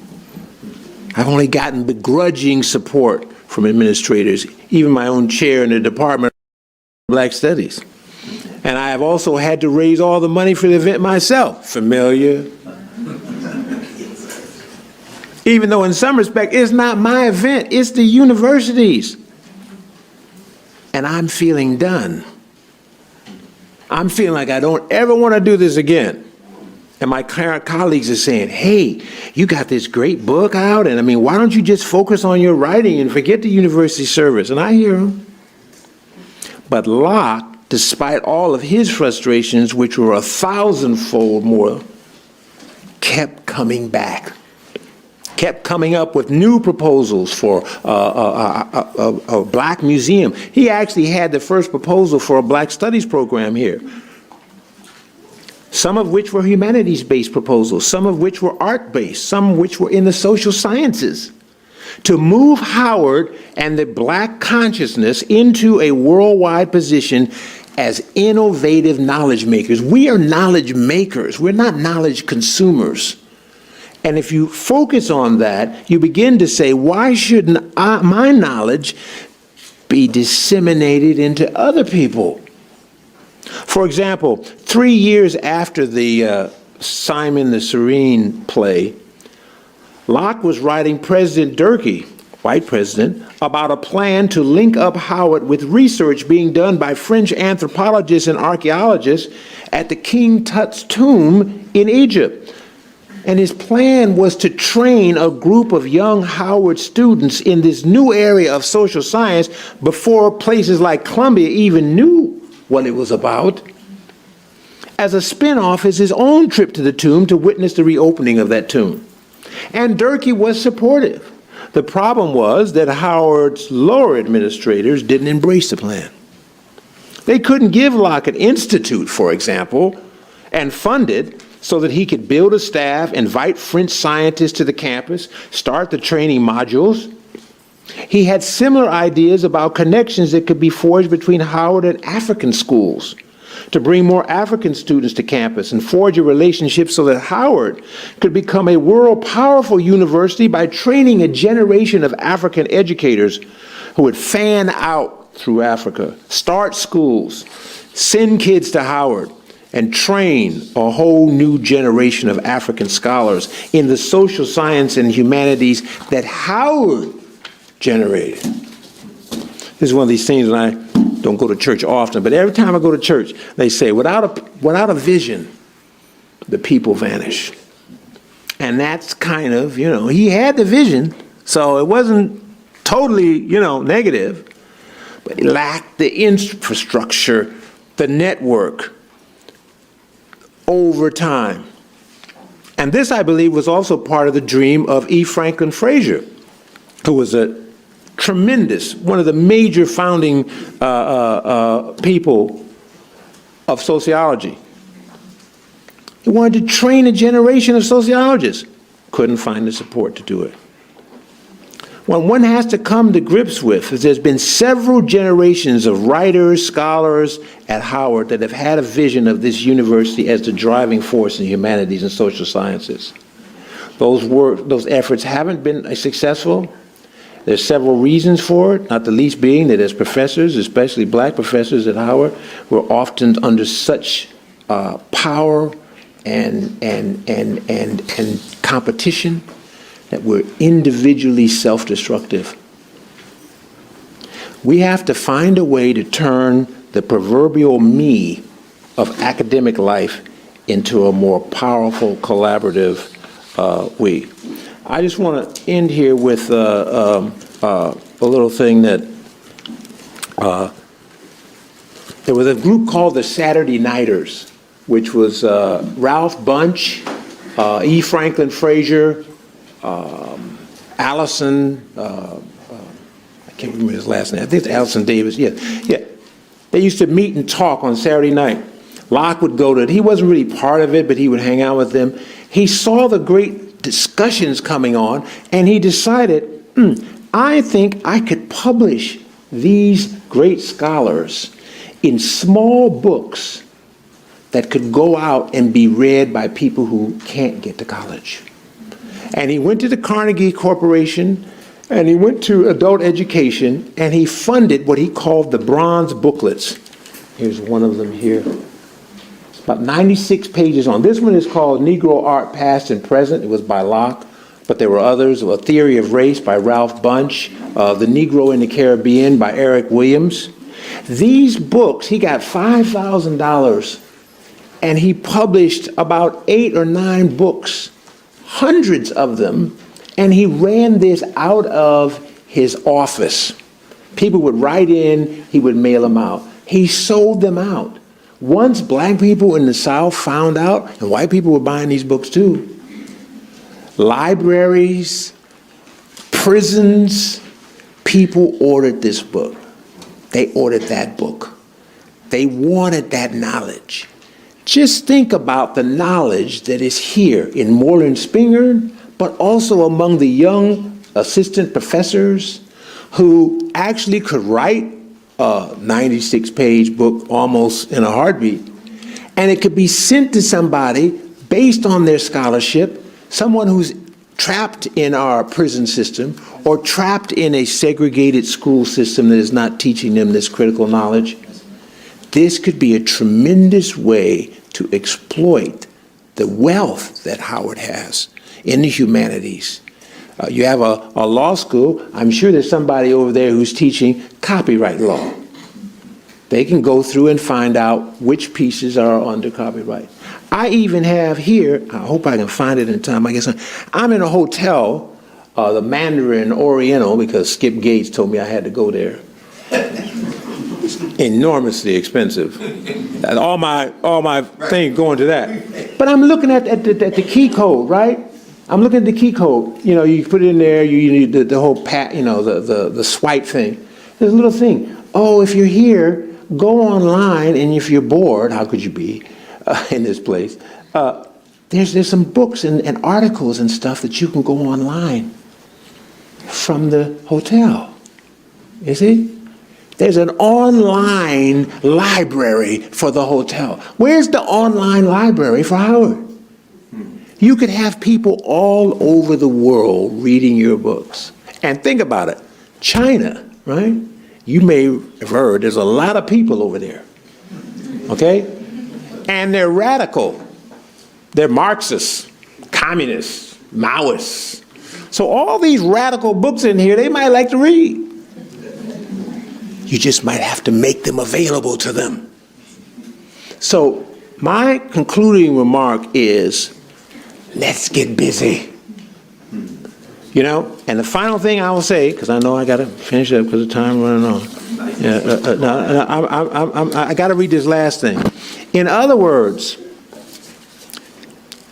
I've only gotten begrudging support from administrators, even my own chair in the Department of Black Studies. And I have also had to raise all the money for the event myself. Familiar? Even though in some respect, it's not my event, it's the university's. And I'm feeling done. I'm feeling like I don't ever want to do this again. And my current colleagues are saying, hey, you got this great book out, and I mean, why don't you just focus on your writing and forget the university service? And I hear them. But Locke, despite all of his frustrations, which were 1,000-fold more, kept coming back, kept coming up with new proposals for a black museum. He actually had the first proposal for a black studies program here, some of which were humanities-based proposals, some of which were art-based, some of which were in the social sciences, to move Howard and the black consciousness into a worldwide position as innovative knowledge makers. We are knowledge makers. We're not knowledge consumers. And if you focus on that, you begin to say, why shouldn't my knowledge be disseminated into other people? For example, 3 years after the Simon the Serene play, Locke was writing President Durkee, white president, about a plan to link up Howard with research being done by French anthropologists and archaeologists at the King Tut's tomb in Egypt. And his plan was to train a group of young Howard students in this new area of social science before places like Columbia even knew what it was about. As a spin-off is his own trip to the tomb to witness the reopening of that tomb. And Durkee was supportive. The problem was that Howard's lower administrators didn't embrace the plan. They couldn't give Locke an institute, for example, and fund it so that he could build a staff, invite French scientists to the campus, start the training modules. He had similar ideas about connections that could be forged between Howard and African schools to bring more African students to campus and forge a relationship so that Howard could become a world powerful university by training a generation of African educators who would fan out through Africa, start schools, send kids to Howard, and train a whole new generation of African scholars in the social science and humanities that Howard generated. This is one of these things, and I don't go to church often, but every time I go to church, they say, without a vision, the people vanish. And that's kind of, he had the vision, so it wasn't totally, negative, but it lacked the infrastructure, the network over time. And this, I believe, was also part of the dream of E. Franklin Frazier, who was one of the major founding people of sociology. He wanted to train a generation of sociologists. Couldn't find the support to do it. What one has to come to grips with is there's been several generations of writers, scholars at Howard that have had a vision of this university as the driving force in humanities and social sciences. Those efforts haven't been successful. There's several reasons for it, not the least being that as professors, especially black professors at Howard, we're often under such power and competition that we're individually self-destructive. We have to find a way to turn the proverbial me of academic life into a more powerful, collaborative we. I just want to end here with a little thing that there was a group called the Saturday Nighters, which was Ralph Bunche, E. Franklin Frazier, Allison, I can't remember his last name. I think it's Allison Davis. Yeah. They used to meet and talk on Saturday night. Locke would go to it. He wasn't really part of it, but he would hang out with them. He saw the great discussions coming on, and he decided, I think I could publish these great scholars in small books that could go out and be read by people who can't get to college. And he went to the Carnegie Corporation, and he went to adult education, and he funded what he called the bronze booklets. Here's one of them here. It's about 96 pages on. This one is called Negro Art Past and Present. It was by Locke, but there were others. A Theory of Race by Ralph Bunche, The Negro in the Caribbean by Eric Williams. These books, he got $5,000, and he published about 8 or 9 books, hundreds of them, and he ran this out of his office. People would write in, he would mail them out. He sold them out. Once black people in the South found out, and white people were buying these books too, libraries, prisons, people ordered this book. They ordered that book. They wanted that knowledge. Just think about the knowledge that is here in Moreland Spingarn, but also among the young assistant professors who actually could write a 96-page book almost in a heartbeat, and it could be sent to somebody based on their scholarship, someone who's trapped in our prison system or trapped in a segregated school system that is not teaching them this critical knowledge. This could be a tremendous way to exploit the wealth that Howard has in the humanities. You have a law school. I'm sure there's somebody over there who's teaching copyright law. They can go through and find out which pieces are under copyright. I even have here, I hope I can find it in time, I guess I'm in a hotel, the Mandarin Oriental, because Skip Gates told me I had to go there. Enormously expensive. All my things going to that. But I'm looking at the key code, right? I'm looking at the key code. You know, you put it in there, you need the whole the swipe thing. There's a little thing. Oh, if you're here, go online, and if you're bored, how could you be in this place? There's some books and articles and stuff that you can go online from the hotel. You see? There's an online library for the hotel. Where's the online library for Howard? You could have people all over the world reading your books. And think about it. China, right? You may have heard there's a lot of people over there. Okay? And they're radical. They're Marxists, communists, Maoists. So all these radical books in here, they might like to read. You just might have to make them available to them. So my concluding remark is, let's get busy. You know, and the final thing I will say, because I know I got to finish up because the time running on. I got to read this last thing. In other words,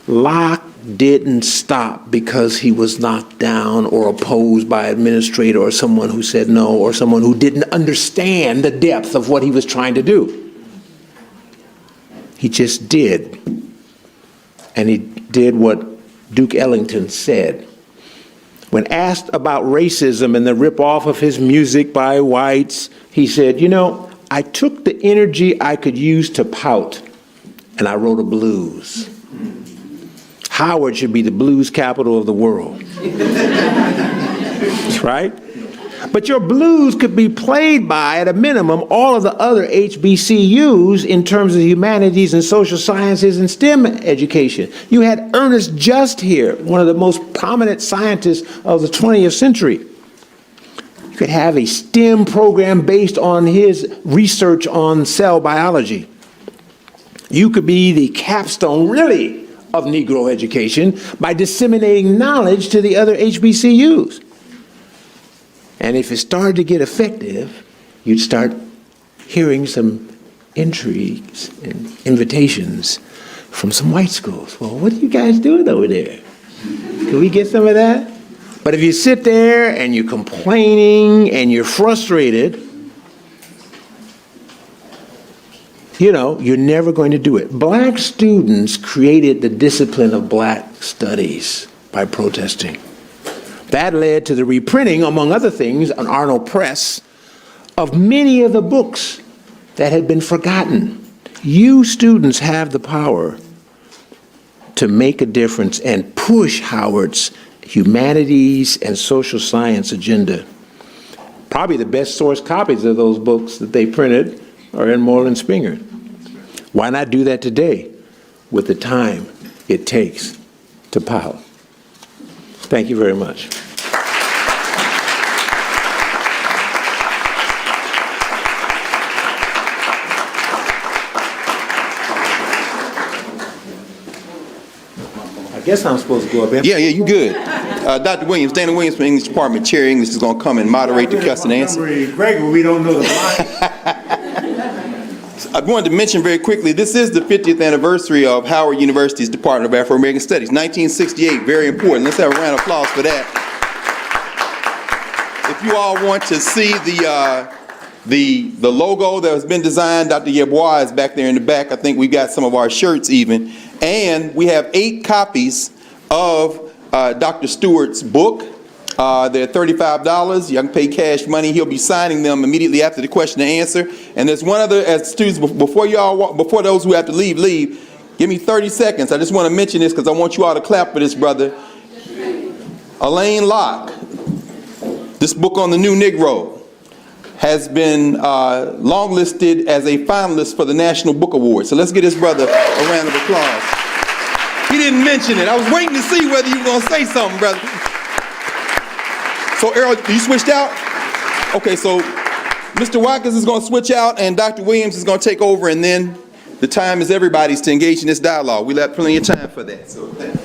Locke didn't stop because he was knocked down or opposed by an administrator or someone who said no or someone who didn't understand the depth of what he was trying to do. He just did. And he did what Duke Ellington said. When asked about racism and the rip-off of his music by whites, he said, you know, I took the energy I could use to pout, and I wrote a blues. Howard should be the blues capital of the world. Right? But your blues could be played by, at a minimum, all of the other HBCUs in terms of humanities and social sciences and STEM education. You had Ernest Just here, one of the most prominent scientists of the 20th century. You could have a STEM program based on his research on cell biology. You could be the capstone, really, of Negro education by disseminating knowledge to the other HBCUs. And if it started to get effective, you'd start hearing some intrigues and invitations from some white schools. Well, what are you guys doing over there? Can we get some of that? But if you sit there and you're complaining and you're frustrated, you know, you're never going to do it. Black students created the discipline of black studies by protesting. That led to the reprinting, among other things, on Arnold Press, of many of the books that had been forgotten. You students have the power to make a difference and push Howard's humanities and social science agenda. Probably the best source copies of those books that they printed are in Moreland Springer. Why not do that today with the time it takes to pout? Thank you very much. I guess I'm supposed to go up there. Yeah, you good. Dr. Williams, Dana Williams from English Department, Chair English, is going to come and moderate the question and answer. Gregory, we don't know the line. I wanted to mention very quickly, this is the 50th anniversary of Howard University's Department of Afro-American Studies, 1968, very important. Let's have a round of applause for that. If you all want to see the logo that has been designed, Dr. Yeboah is back there in the back. I think we got some of our shirts even. And we have 8 copies of Dr. Stewart's book. They're $35. You can pay cash money. He'll be signing them immediately after the question and answer. And there's one other, as students, before those who have to leave, give me 30 seconds. I just want to mention this because I want you all to clap for this brother. Alain Locke, this book on the new Negro, has been longlisted as a finalist for the National Book Award. So let's give this brother a round of applause. He didn't mention it. I was waiting to see whether you were going to say something, brother. So, Errol, you switched out? Okay, so Mr. Watkins is going to switch out, and Dr. Williams is going to take over, and then the time is everybody's to engage in this dialogue. We left plenty of time for that. So, thank you.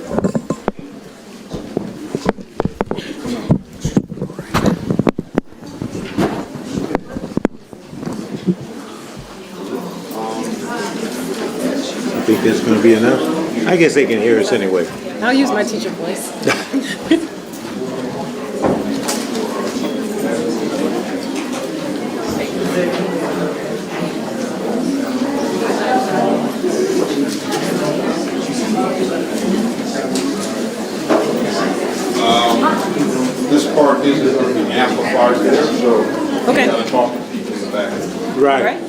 I think that's going to be enough. I guess they can hear us anyway. I'll use my teacher voice. This part is being amplified there, so Okay. talk to people in the back. Right. All right.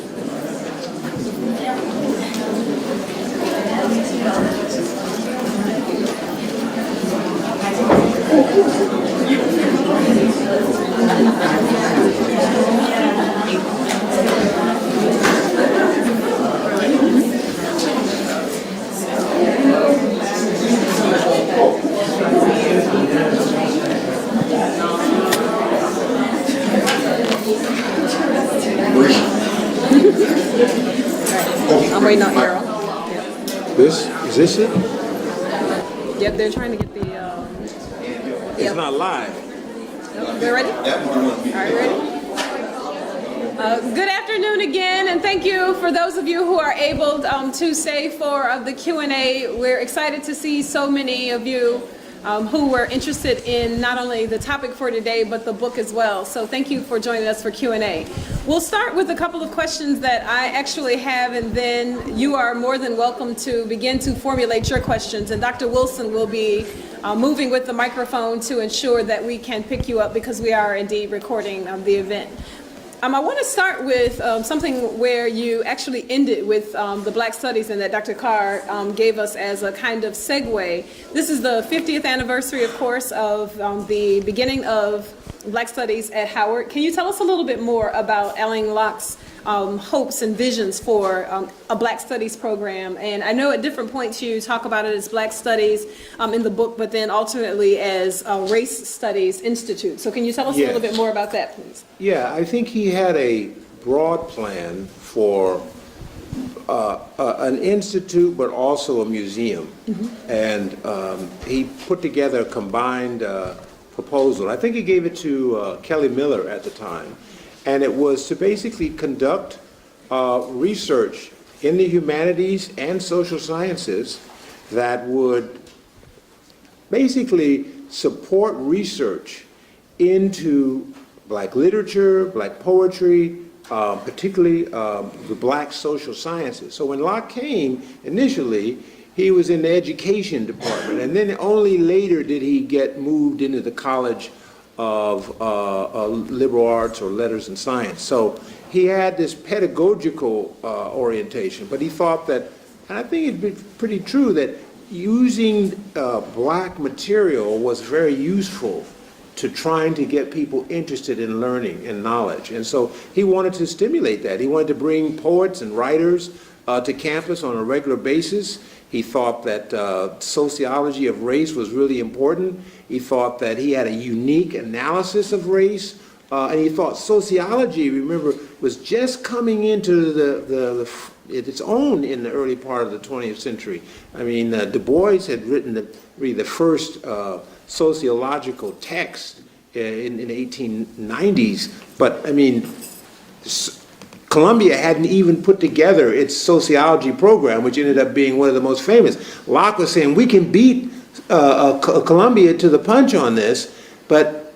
Is this it? Yep, they're trying to get the, It's not live. they're ready? All right, ready? Good afternoon again, and thank you for those of you who are able to stay for the Q&A. We're excited to see so many of you who were interested in not only the topic for today, but the book as well. So thank you for joining us for Q&A. We'll start with a couple of questions that I actually have, and then you are more than welcome to begin to formulate your questions. And Dr. Wilson will be moving with the microphone to ensure that we can pick you up, because we are indeed recording the event. I want to start with something where you actually ended with the Black Studies, and that Dr. Carr gave us as a kind of segue. This is the 50th anniversary, of course, of the beginning of Black Studies at Howard. Can you tell us a little bit more about Alain Locke's hopes and visions for a Black Studies program? And I know at different points you talk about it as Black Studies in the book, but then ultimately as Race Studies Institute. So can you tell us a little bit more about that, please? Yeah, I think he had a broad plan for an institute, but also a museum. And he put together a combined proposal. I think he gave it to Kelly Miller at the time. And it was to basically conduct research in the humanities and social sciences that would basically support research into Black literature, Black poetry, particularly the Black social sciences. So when Locke came initially, he was in the education department, and then only later did he get moved into the College of Liberal Arts or Letters and Science. So he had this pedagogical orientation, but he thought that, and I think it'd be pretty true, that using Black material was very useful to trying to get people interested in learning and knowledge. And so he wanted to stimulate that. He wanted to bring poets and writers to campus on a regular basis. He thought that sociology of race was really important. He thought that he had a unique analysis of race. And he thought sociology, remember, was just coming into its own in the early part of the 20th century. I mean, Du Bois had written the first sociological text in the 1890s, but I mean, Columbia hadn't even put together its sociology program, which ended up being one of the most famous. Locke was saying, we can beat Columbia to the punch on this, but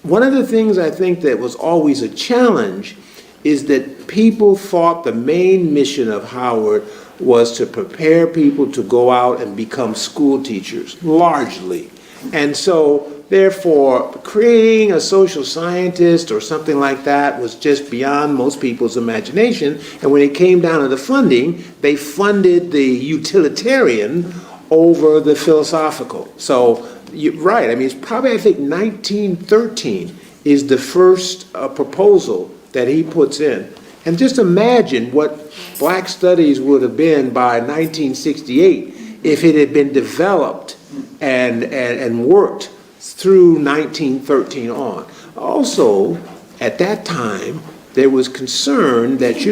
one of the things I think that was always a challenge is that people thought the main mission of Howard was to prepare people to go out and become school teachers, largely. And so, therefore, creating a social scientist or something like that was just beyond most people's imagination. And when it came down to the funding, they funded the utilitarian over the philosophical. So, right, I mean, it's probably, I think, 1913 is the first proposal that he puts in. And just imagine what Black Studies would have been by 1968 if it had been developed and worked through 1913 on. Also, at that time, there was concern that,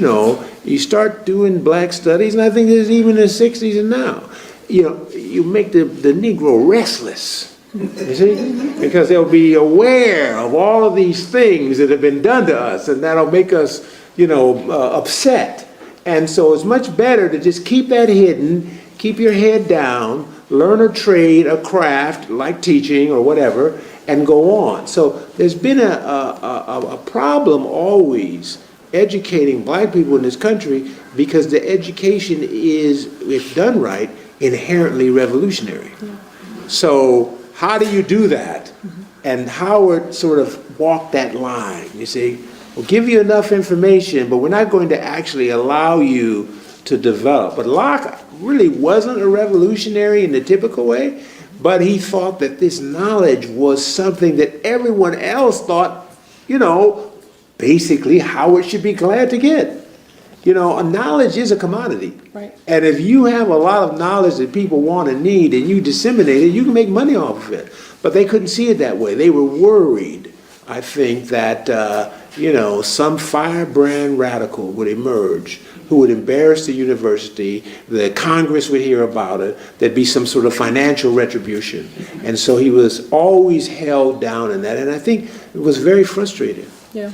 you start doing Black Studies, and I think there's even in the 60s and now, you make the Negro restless, you see? Because they'll be aware of all of these things that have been done to us, and that'll make us, upset. And so it's much better to just keep that hidden, keep your head down, learn a trade, a craft, like teaching or whatever, and go on. So there's been a problem always educating Black people in this country because the education is, if done right, inherently revolutionary. So how do you do that? And Howard sort of walked that line, you see. We'll give you enough information, but we're not going to actually allow you to develop. But Locke really wasn't a revolutionary in the typical way, but he thought that this knowledge was something that everyone else thought, basically Howard should be glad to get. Knowledge is a commodity. Right. And if you have a lot of knowledge that people want and need and you disseminate it, you can make money off of it. But they couldn't see it that way. They were worried, I think, that some firebrand radical would emerge who would embarrass the university, the Congress would hear about it, there'd be some sort of financial retribution. And so he was always held down in that, and I think it was very frustrating. Yeah.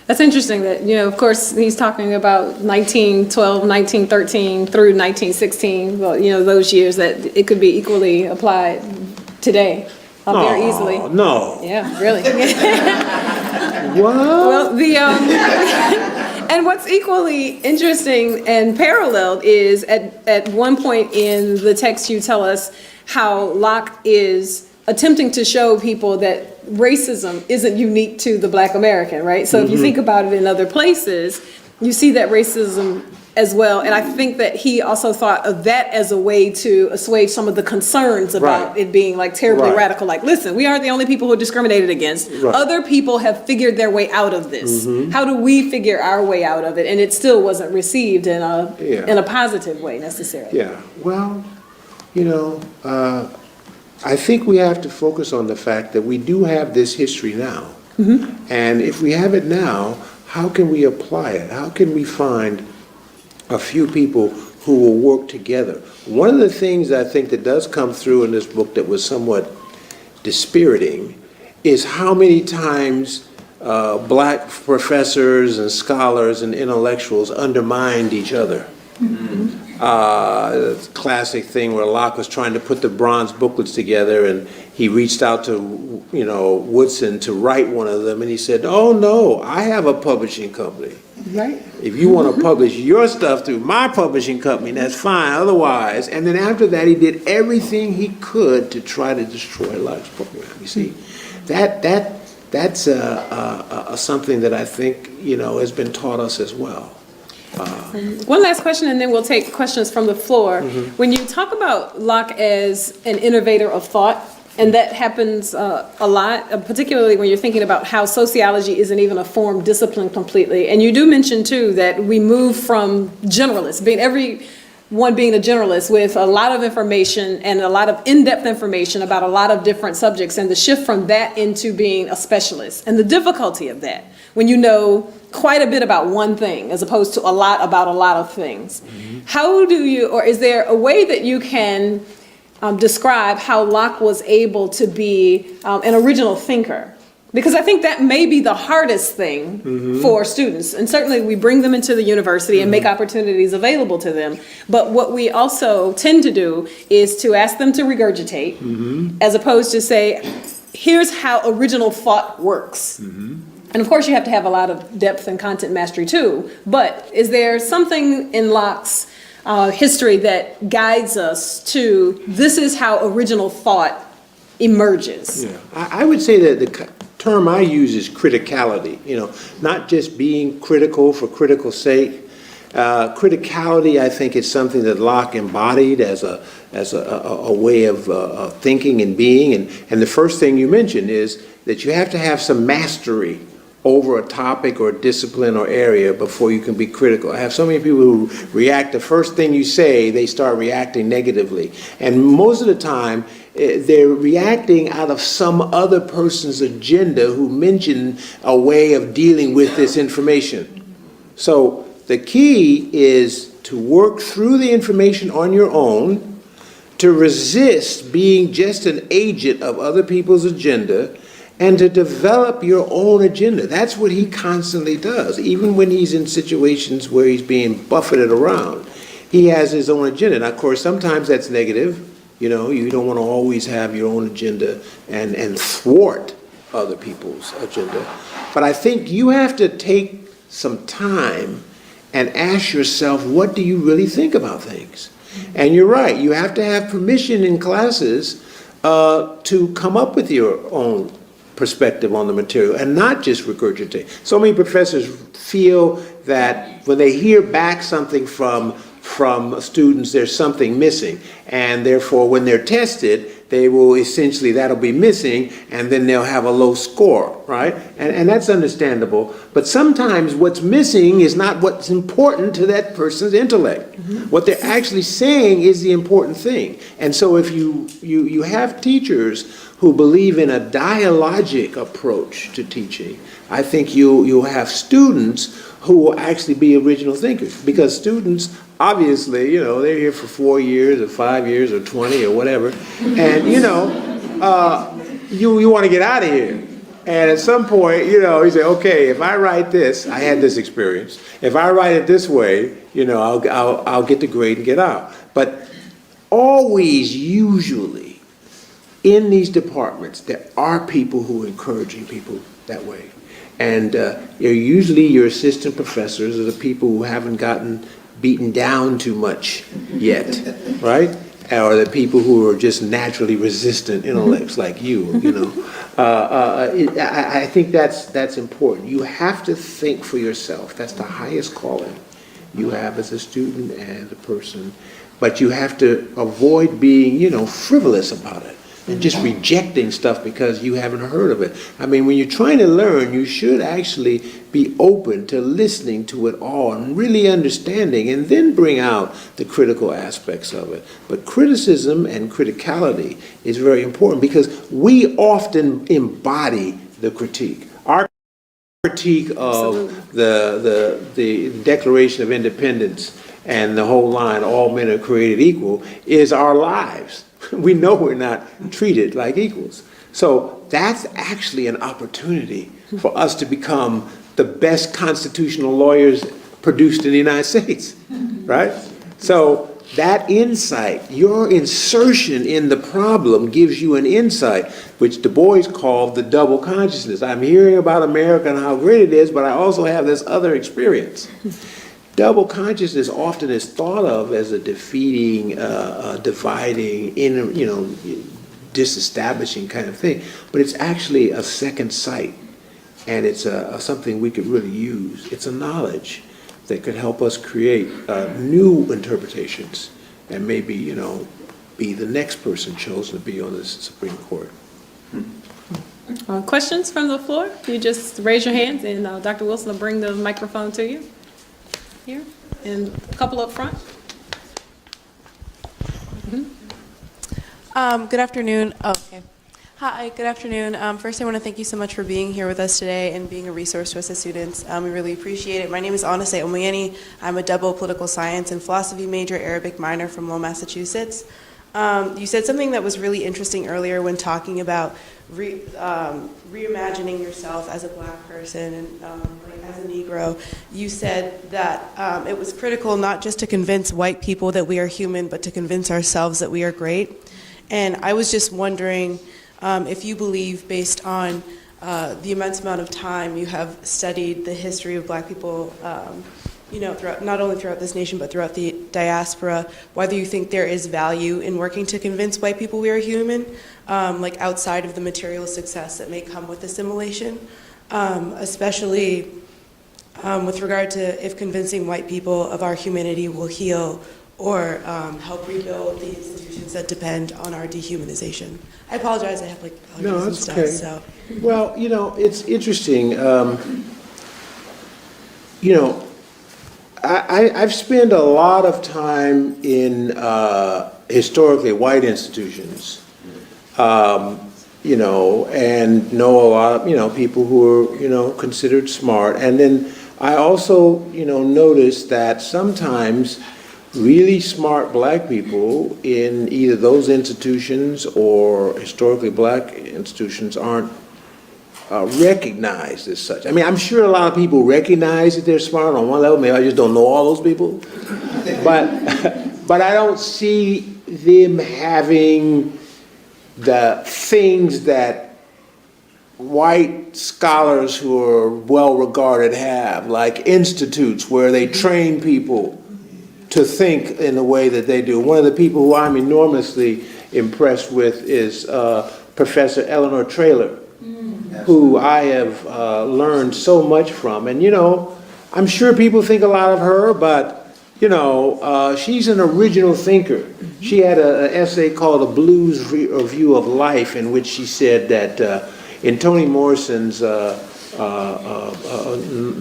That's interesting that, of course, he's talking about 1912, 1913 through 1916, well, those years that it could be equally applied today very easily. No. Yeah, really. What? Well, and what's equally interesting and paralleled is at one point in the text you tell us how Locke is attempting to show people that racism isn't unique to the Black American, right? So if you think about it in other places, you see that racism as well. And I think that he also thought of that as a way to assuage some of the concerns about it being like terribly radical. Like, listen, we aren't the only people who are discriminated against. Other people have figured their way out of this. How do we figure our way out of it? And it still wasn't received in a positive way necessarily. Yeah, well, I think we have to focus on the fact that we do have this history now. And if we have it now, how can we apply it? How can we find a few people who will work together? One of the things I think that does come through in this book that was somewhat dispiriting is how many times Black professors and scholars and intellectuals undermined each other. Classic thing where Locke was trying to put the bronze booklets together, and he reached out to Woodson to write one of them, and he said, "Oh no, I have a publishing company. Right. If you want to publish your stuff through my publishing company, that's fine. Otherwise," and then after that, he did everything he could to try to destroy Locke's program. You see, that's something that I think has been taught us as well. One last question, and then we'll take questions from the floor. When you talk about Locke as an innovator of thought, and that happens a lot, particularly when you're thinking about how sociology isn't even a formed discipline completely. And you do mention, too, that we move from generalists, everyone being a generalist with a lot of information and a lot of in-depth information about a lot of different subjects, and the shift from that into being a specialist, and the difficulty of that when you know quite a bit about one thing as opposed to a lot about a lot of things. How do you, or is there a way that you can describe how Locke was able to be an original thinker? Because I think that may be the hardest thing for students. And certainly we bring them into the university and make opportunities available to them. But what we also tend to do is to ask them to regurgitate as opposed to say, here's how original thought works. And of course you have to have a lot of depth and content mastery too. But is there something in Locke's history that guides us to this is how original thought emerges? Yeah, I would say that the term I use is criticality, not just being critical for critical sake. Criticality, I think, is something that Locke embodied as a way of thinking and being. And the first thing you mentioned is that you have to have some mastery over a topic or discipline or area before you can be critical. I have so many people who react, the first thing you say, they start reacting negatively. And most of the time, they're reacting out of some other person's agenda who mentioned a way of dealing with this information. So the key is to work through the information on your own, to resist being just an agent of other people's agenda, and to develop your own agenda. That's what he constantly does. Even when he's in situations where he's being buffeted around, he has his own agenda. Now, of course, sometimes that's negative. You don't want to always have your own agenda and thwart other people's agenda. But I think you have to take some time and ask yourself, what do you really think about things? And you're right, you have to have permission in classes to come up with your own perspective on the material and not just regurgitate. So many professors feel that when they hear back something from students, there's something missing, and therefore when they're tested, they will essentially, that'll be missing, and then they'll have a low score, right? And that's understandable. But sometimes what's missing is not what's important to that person's intellect. What they're actually saying is the important thing. And so if you have teachers who believe in a dialogic approach to teaching, I think you'll have students who will actually be original thinkers. Because students, obviously, they're here for 4 years or 5 years or 20 or whatever. And, you want to get out of here. And at some point, you say, okay, if I write this, I had this experience. If I write it this way, I'll get the grade and get out. But always, usually, in these departments, there are people who are encouraging people that way. And usually your assistant professors are the people who haven't gotten beaten down too much yet, right? Or the people who are just naturally resistant intellects like you. I think that's important. You have to think for yourself. That's the highest calling you have as a student and a person. But you have to avoid being, frivolous about it and just rejecting stuff because you haven't heard of it. I mean, when you're trying to learn, you should actually be open to listening to it all and really understanding, and then bring out the critical aspects of it. But criticism and criticality is very important because we often embody the critique. Our critique of the Declaration of Independence and the whole line, all men are created equal, is our lives. We know we're not treated like equals. So that's actually an opportunity for us to become the best constitutional lawyers produced in the United States, right? So that insight, your insertion in the problem gives you an insight, which Du Bois called the double consciousness. I'm hearing about America and how great it is, but I also have this other experience. Double consciousness often is thought of as a defeating, dividing, disestablishing kind of thing, but it's actually a second sight, and it's something we could really use. It's a knowledge that could help us create new interpretations, and maybe be the next person chosen to be on the Supreme Court. Questions from the floor? You just raise your hands, and Dr. Wilson will bring the microphone to you. Here, and a couple up front. Good afternoon. Oh, okay. Hi, good afternoon. First, I want to thank you so much for being here with us today and being a resource to us as students. We really appreciate it. My name is Anase Omoyeni. I'm a double political science and philosophy major, Arabic minor from Lowell, Massachusetts. You said something that was really interesting earlier when talking about reimagining yourself as a Black person and as a Negro. You said that it was critical not just to convince white people that we are human, but to convince ourselves that we are great. And I was just wondering if you believe, based on the immense amount of time you have studied the history of Black people, throughout, not only throughout this nation, but throughout the diaspora, whether you think there is value in working to convince white people we are human, outside of the material success that may come with assimilation, especially with regard to if convincing white people of our humanity will heal or help rebuild the institutions that depend on our dehumanization. I apologize, I have allergies No, and that's stuff. okay. So. Well, it's interesting. I've spent a lot of time in historically white institutions, and know a lot of, people who are, considered smart. And then I also, noticed that sometimes really smart Black people in either those institutions or historically Black institutions aren't recognized as such. I mean, I'm sure a lot of people recognize that they're smart on one level. Maybe I just don't know all those people. But I don't see them having the things that white scholars who are well regarded have, like institutes where they train people to think in the way that they do. One of the people who I'm enormously impressed with is Professor Eleanor Traylor, who I have learned so much from. And, I'm sure people think a lot of her, but, she's an original thinker. She had an essay called A Blues Review of Life, in which she said that in Toni Morrison's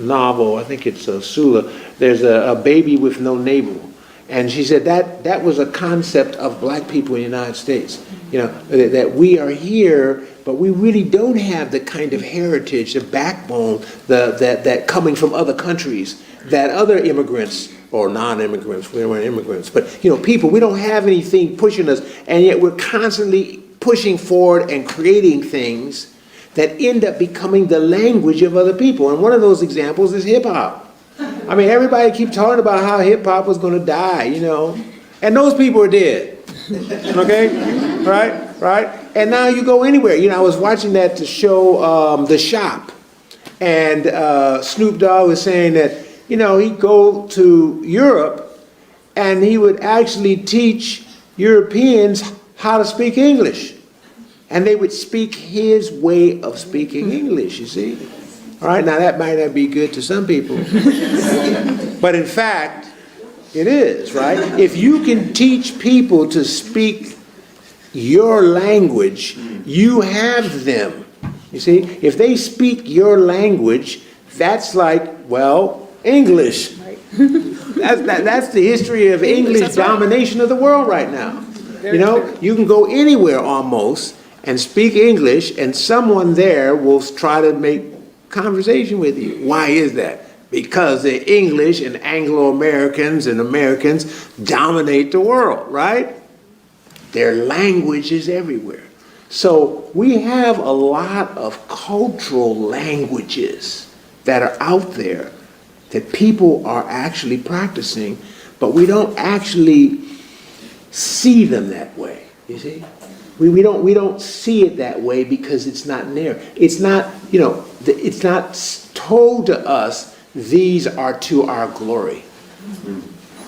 novel, I think it's Sula, there's a baby with no navel. And she said that was a concept of black people in the United States. You know, that we are here, but we really don't have the kind of heritage, the backbone, that coming from other countries, that other immigrants, or non-immigrants, we weren't immigrants, but you know, people, we don't have anything pushing us, and yet we're constantly pushing forward and creating things that end up becoming the language of other people. And one of those examples is hip hop. I mean, everybody keeps talking about how hip hop was going to die, you know, and those people are dead. Okay, right. And now you go anywhere. You know, I was watching that show, The Shop, and Snoop Dogg was saying that, you know, he'd go to Europe and he would actually teach Europeans how to speak English. And they would speak his way of speaking English, you see. All right, now that might not be good to some people. But in fact, it is, right? If you can teach people to speak your language, you have them. You see, if they speak your language, that's like, well, English. That's the history of English domination of the world right now. You know, you can go anywhere almost and speak English, and someone there will try to make conversation with you. Why is that? Because the English and Anglo-Americans and Americans dominate the world, right? Their language is everywhere. So we have a lot of cultural languages that are out there that people are actually practicing, but we don't actually see them that way, you see? We don't see it that way because it's not there. It's not, you know, it's not told to us, these are to our glory.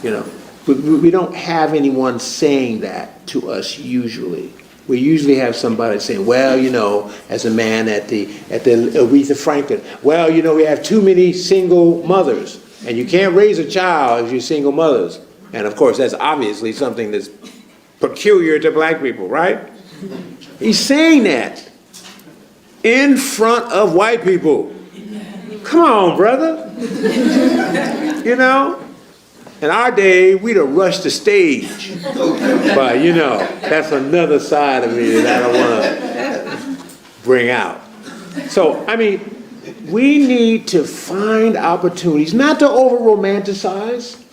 You know, we don't have anyone saying that to us usually. We usually have somebody saying, well, you know, as a man at the Aretha Franklin, well, you know, we have too many single mothers, and you can't raise a child if you're single mothers. And of course, that's obviously something that's peculiar to black people, right? He's saying that in front of white people. Come on, brother. You know? In our day, we'd have rushed the stage. But, you know, that's another side of me that I don't want to bring out. So, I mean, we need to find opportunities, not to over-romanticize,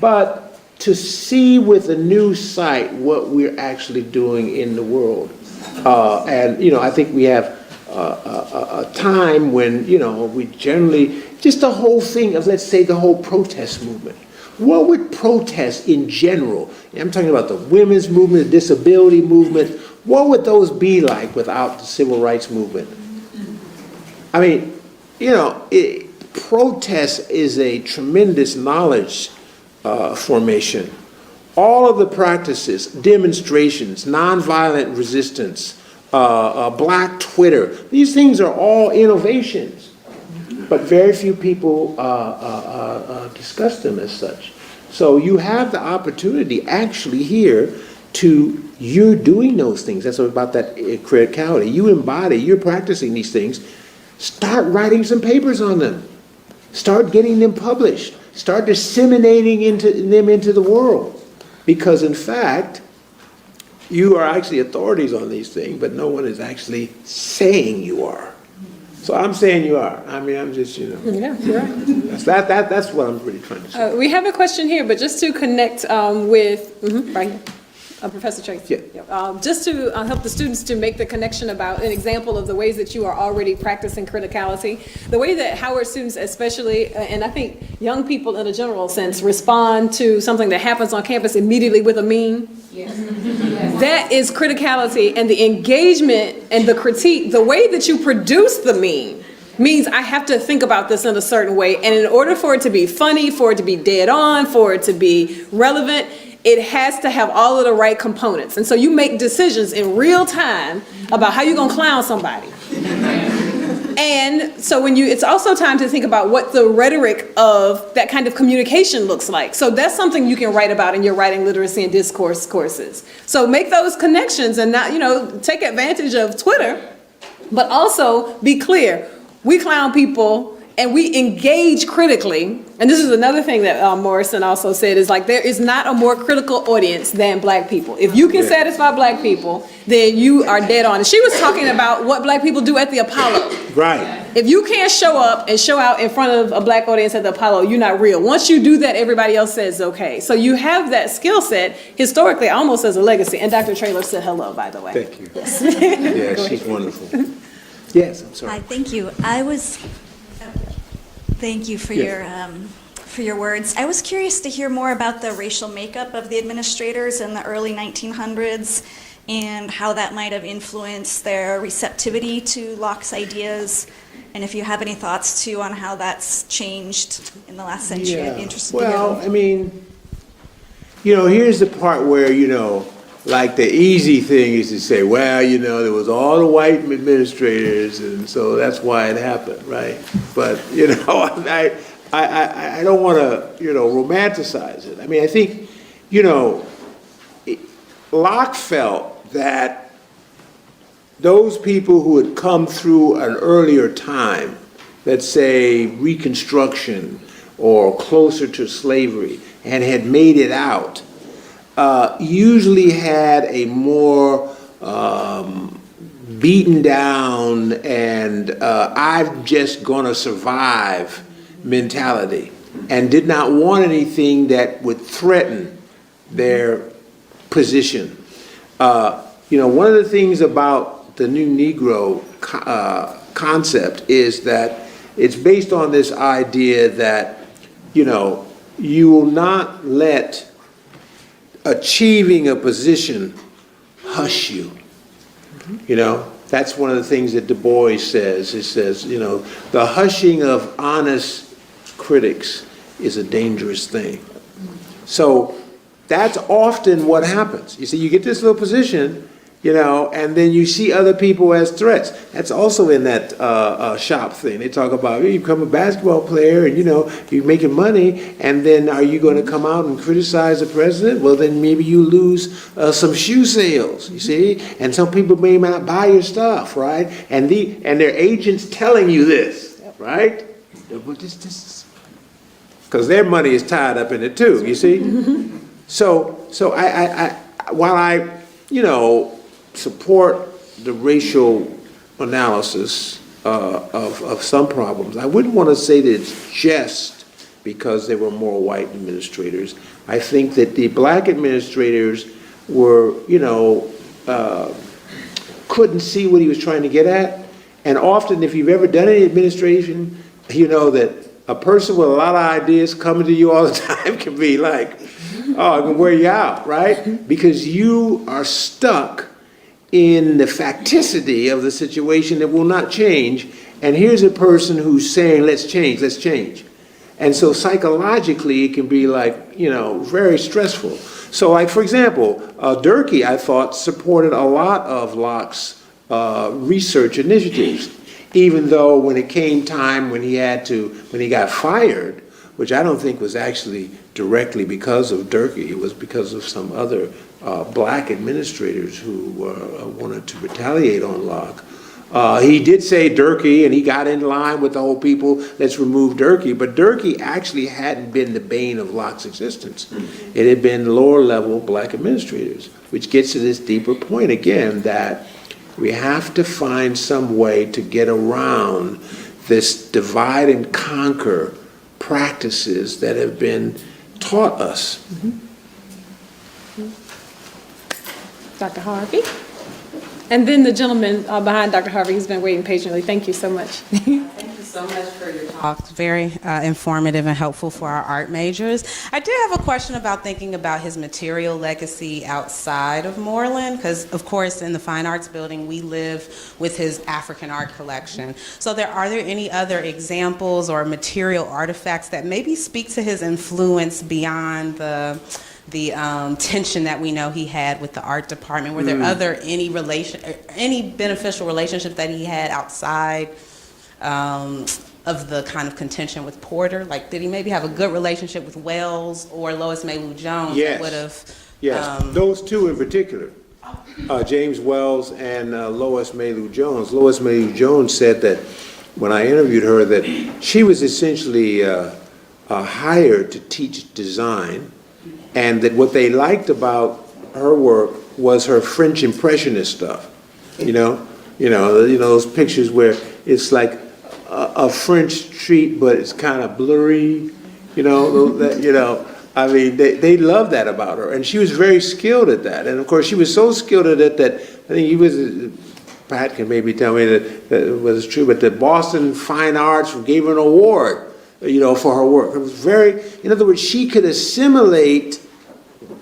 but to see with a new sight what we're actually doing in the world. And, you know, I think we have a time when, you know, we generally, just the whole thing of, let's say, the whole protest movement. What would protests in general, I'm talking about the women's movement, the disability movement, what would those be like without the civil rights movement? I mean, you know, protest is a tremendous knowledge formation. All of the practices, demonstrations, nonviolent resistance, Black Twitter, these things are all innovations, but very few people discuss them as such. So you have the opportunity actually here to, you're doing those things. That's about that criticality. You embody, you're practicing these things. Start writing some papers on them. Start getting them published. Start disseminating them into the world. Because in fact, you are actually authorities on these things, but no one is actually saying you are. So I'm saying you are. I mean, I'm just, you know. Yeah, you're right. That's what I'm really trying to say. We have a question here, but just to connect with, right here. Professor Tracy. Yeah. Just to help the students to make the connection about an example of the ways that you are already practicing criticality, the way that Howard students especially, and I think young people in a general sense, respond to something that happens on campus immediately with a meme. Yes. That is criticality, and the engagement and the critique, the way that you produce the meme means I have to think about this in a certain way, and in order for it to be funny, for it to be dead on, for it to be relevant, it has to have all of the right components. And so you make decisions in real time about how you're gonna clown somebody. And so it's also time to think about what the rhetoric of that kind of communication looks like. So that's something you can write about in your writing literacy and discourse courses. So make those connections and not, take advantage of Twitter, but also be clear. We clown people and we engage critically. And this is another thing that Morrison also said is like, there is not a more critical audience than Black people. If you can satisfy Black people, then you are dead on. And she was talking about what Black people do at the Apollo. Right. If you can't show up and show out in front of a Black audience at the Apollo, you're not real. Once you do that, everybody else says okay. So you have that skill set historically almost as a legacy. And Dr. Traylor said hello, by the way. Thank you. Yes. Yeah, she's wonderful. Yes, I'm sorry. Hi, thank you. Thank you for your words. I was curious to hear more about the racial makeup of the administrators in the early 1900s and how that might have influenced their receptivity to Locke's ideas, and if you have any thoughts too on how that's changed in the last century. I'd be interested to hear. Well, I mean, here's the part where, like the easy thing is to say, well, there was all the white administrators, and so that's why it happened, right? But, I don't want to, romanticize it. I mean, I think, Locke felt that those people who had come through an earlier time, let's say Reconstruction or closer to slavery, and had made it out, usually had a more beaten down and I'm just gonna survive mentality, and did not want anything that would threaten their position. One of the things about the new Negro concept is that it's based on this idea that, you will not let achieving a position hush you. That's one of the things that Du Bois says. It says, the hushing of honest critics is a dangerous thing. So that's often what happens. You see, you get this little position, and then you see other people as threats. That's also in that shop thing. They talk about, you become a basketball player and, you're making money, and then are you going to come out and criticize the president? Well, then maybe you lose some shoe sales, you see? And some people may not buy your stuff, right? And their agents telling you this, right? Because their money is tied up in it too, you see? So while I support the racial analysis of some problems, I wouldn't want to say that it's just because there were more white administrators. I think that the Black administrators were, couldn't see what he was trying to get at. And often, if you've ever done any administration, you know that a person with a lot of ideas coming to you all the time can be like, oh, it can wear you out, right? Because you are stuck in the facticity of the situation that will not change. And here's a person who's saying, let's change, let's change. And so psychologically, it can be like, very stressful. So like, for example, Durkee, I thought, supported a lot of Locke's research initiatives, even though when it came time when he got fired, which I don't think was actually directly because of Durkee, it was because of some other Black administrators who wanted to retaliate on Locke. He did say Durkee, and he got in line with the whole people, let's remove Durkee, but Durkee actually hadn't been the bane of Locke's existence. It had been lower level Black administrators, which gets to this deeper point again, that we have to find some way to get around this divide and conquer practices that have been taught us. Dr. Harvey. And then the gentleman behind Dr. Harvey who's been waiting patiently. Thank you so much. Thank you so much for your talk. It's very informative and helpful for our art majors. I do have a question about thinking about his material legacy outside of Moreland, because of course in the Fine Arts Building we live with his African art collection. So are there any other examples or material artifacts that maybe speak to his influence beyond the tension that we know he had with the art department? Were there any beneficial relationships that he had outside of the kind of contention with Porter? Like, did he maybe have a good relationship with Wells or Lois Mailou Jones? Yes. That would have. Yes, those two in particular, James Wells and Lois Mailou Jones. Lois Mailou Jones said that when I interviewed her that she was essentially hired to teach design, and that what they liked about her work was her French Impressionist stuff. You know those pictures where it's like a French street, but it's kind of blurry. I mean, they loved that about her, and she was very skilled at that. And of course, she was so skilled at it that I think he was. Pat can maybe tell me that it was true, but the Boston Fine Arts gave her an award, for her work. It was very, in other words, she could assimilate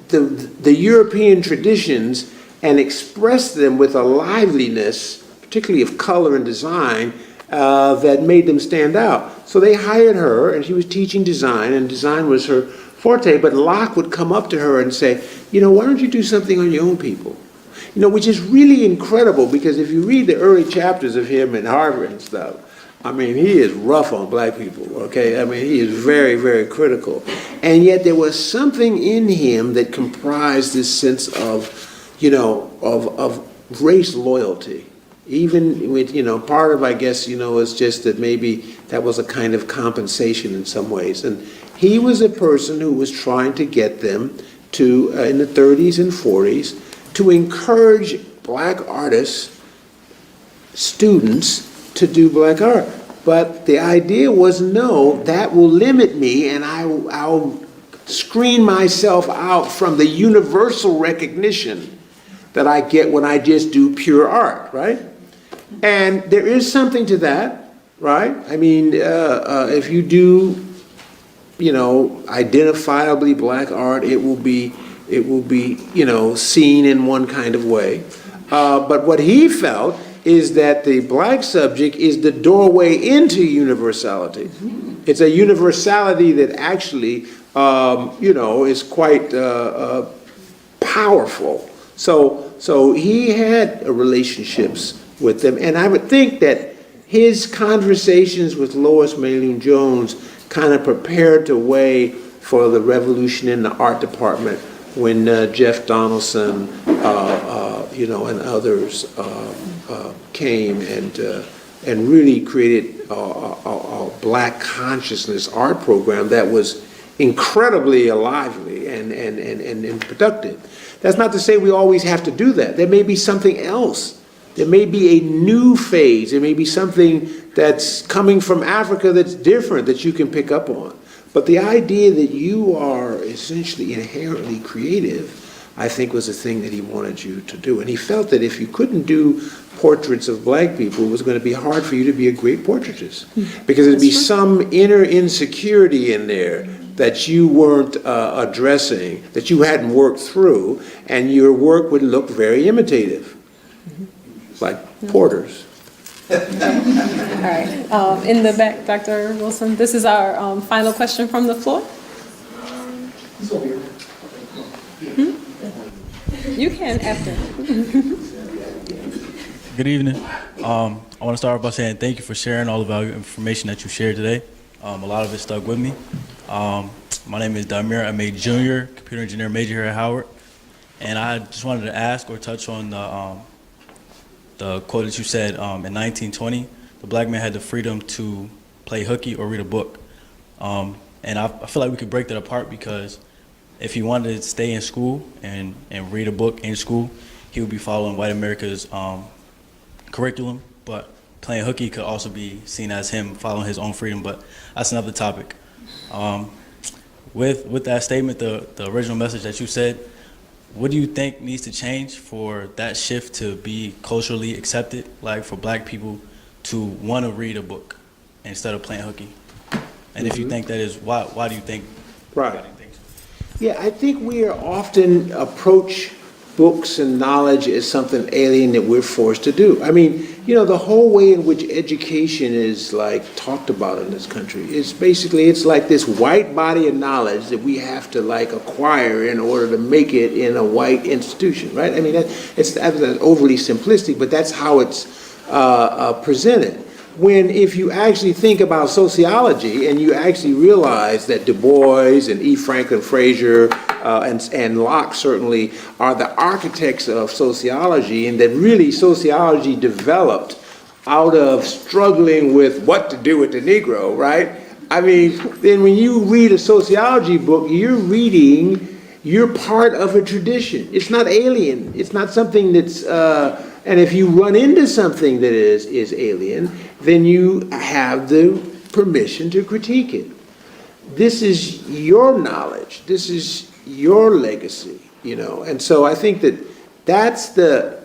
the European traditions and express them with a liveliness, particularly of color and design, that made them stand out. So they hired her, and she was teaching design, and design was her forte, but Locke would come up to her and say, why don't you do something on your own people? Which is really incredible, because if you read the early chapters of him in Harvard and stuff, I mean, he is rough on black people, okay? I mean, he is very, very critical. And yet there was something in him that comprised this sense of, of race loyalty. Even with, part of, I guess, is just that maybe that was a kind of compensation in some ways. And he was a person who was trying to get them to, in the 30s and 40s, to encourage black artists, students, to do black art. But the idea was, no, that will limit me, and I'll screen myself out from the universal recognition that I get when I just do pure art, right? And there is something to that, right? I mean, if you do, identifiably black art, it will be, seen in one kind of way. But what he felt is that the black subject is the doorway into universality. It's a universality that actually, is quite powerful. So he had relationships with them, and I would think that his conversations with Lois Mailou Jones kind of prepared the way for the revolution in the art department when Jeff Donaldson, and others came and really created a black consciousness art program that was incredibly lively and productive. That's not to say we always have to do that. There may be something else. There may be a new phase. There may be something that's coming from Africa that's different that you can pick up on. But the idea that you are essentially inherently creative, I think, was a thing that he wanted you to do. And he felt that if you couldn't do portraits of black people, it was going to be hard for you to be a great portraitist. Because there'd be some inner insecurity in there that you weren't addressing, that you hadn't worked through, and your work would look very imitative, like Porter's. All right. In the back, Dr. Wilson, this is our final question from the floor. You can after. Good evening. I want to start off by saying thank you for sharing all the valuable information that you shared today. A lot of it stuck with me. My name is Damir. I'm a junior computer engineer major here at Howard. And I just wanted to ask or touch on the quote that you said, in 1920, the black man had the freedom to play hooky or read a book. And I feel like we could break that apart, because if he wanted to stay in school and read a book in school, he would be following white America's curriculum. But playing hooky could also be seen as him following his own freedom, but that's another topic. With that statement, the original message that you said, what do you think needs to change for that shift to be culturally accepted, like for black people to want to read a book instead of playing hooky? And if you think that is, why do you think? Right. Yeah, I think we are often approach books and knowledge as something alien that we're forced to do. I mean, the whole way in which education is like talked about in this country is basically, it's like this white body of knowledge that we have to like acquire in order to make it in a white institution, right? I mean, that's overly simplistic, but that's how it's presented. when if you actually think about sociology and you actually realize that Du Bois and E. Franklin Fraser and Locke certainly are the architects of sociology, and that really sociology developed out of struggling with what to do with the Negro, right? I mean, then when you read a sociology book, you're part of a tradition. It's not alien. It's not something that's, and if you run into something that is alien, then you have the permission to critique it. This is your knowledge. This is your legacy, you know. And so I think that that's the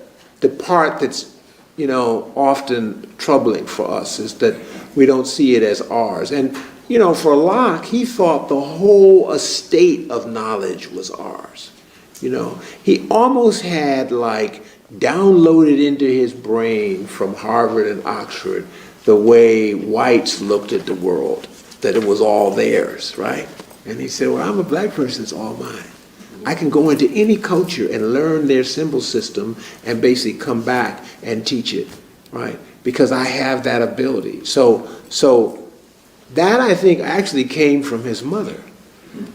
part that's, you know, often troubling for us, is that we don't see it as ours. And, you know, for Locke, he thought the whole estate of knowledge was ours. You know, he almost had like downloaded into his brain from Harvard and Oxford the way whites looked at the world, that it was all theirs, right? And he said, well, I'm a black person, it's all mine. I can go into any culture and learn their symbol system and basically come back and teach it, right? Because I have that ability. So that, I think, actually came from his mother.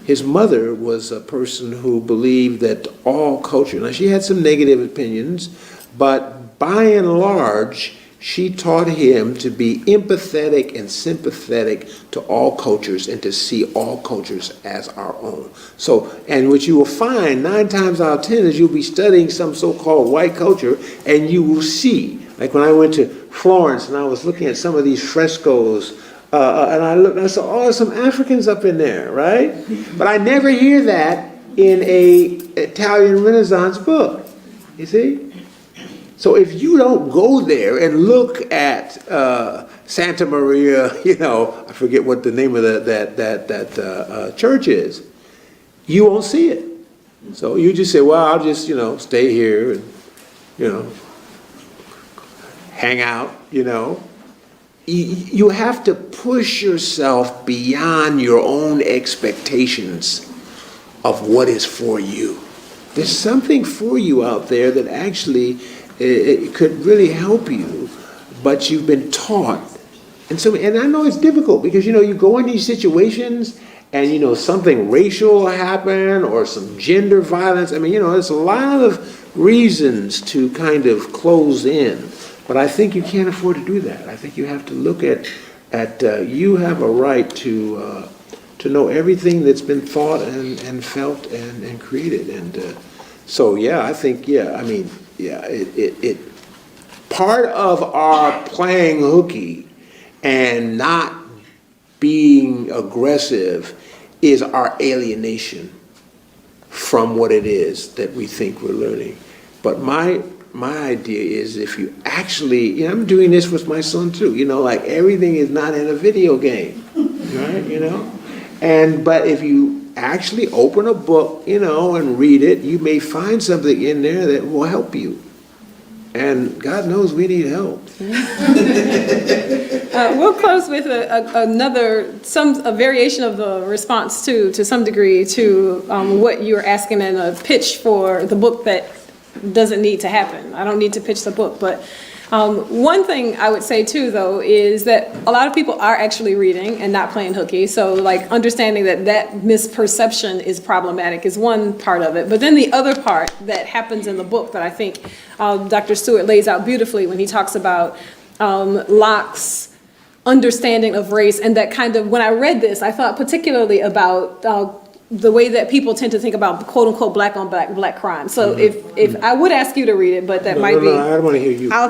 His mother was a person who believed that all culture, now she had some negative opinions, but by and large, she taught him to be empathetic and sympathetic to all cultures and to see all cultures as our own. So, and what you will find 9 times out of 10 is you'll be studying some so-called white culture and you will see, like when I went to Florence and I was looking at some of these frescoes, and I looked and I saw, oh, there's some Africans up in there, right? But I never hear that in an Italian Renaissance book, you see? So if you don't go there and look at Santa Maria, you know, I forget what the name of that church is, you won't see it. So you just say, well, I'll just, you know, stay here and, you know, hang out, you know. You have to push yourself beyond your own expectations of what is for you. There's something for you out there that actually it could really help you, but you've been taught. And I know it's difficult because, you know, you go in these situations and, you know, something racial will happen or some gender violence. I mean, you know, there's a lot of reasons to kind of close in. But I think you can't afford to do that. I think you have to look at you have a right to know everything that's been thought and felt and created. And so, yeah, I think, yeah, I mean, yeah, it part of our playing hooky and not being aggressive is our alienation from what it is that we think we're learning. But my idea is if you actually, you know, I'm doing this with my son too, you know, like everything is not in a video game, right, you know? But if you actually open a book, you know, and read it, you may find something in there that will help you. And God knows we need help. We'll close with a variation of the response to some degree to what you're asking in a pitch for the book that doesn't need to happen. I don't need to pitch the book, but one thing I would say too, though, is that a lot of people are actually reading and not playing hooky. So, like, understanding that misperception is problematic is one part of it. But then the other part that happens in the book that I think Dr. Stewart lays out beautifully when he talks about Locke's understanding of race, and that kind of, when I read this, I thought particularly about the way that people tend to think about quote unquote black on black crime. So if I would ask you to read it, but that might be. No, I don't want to hear you. I'll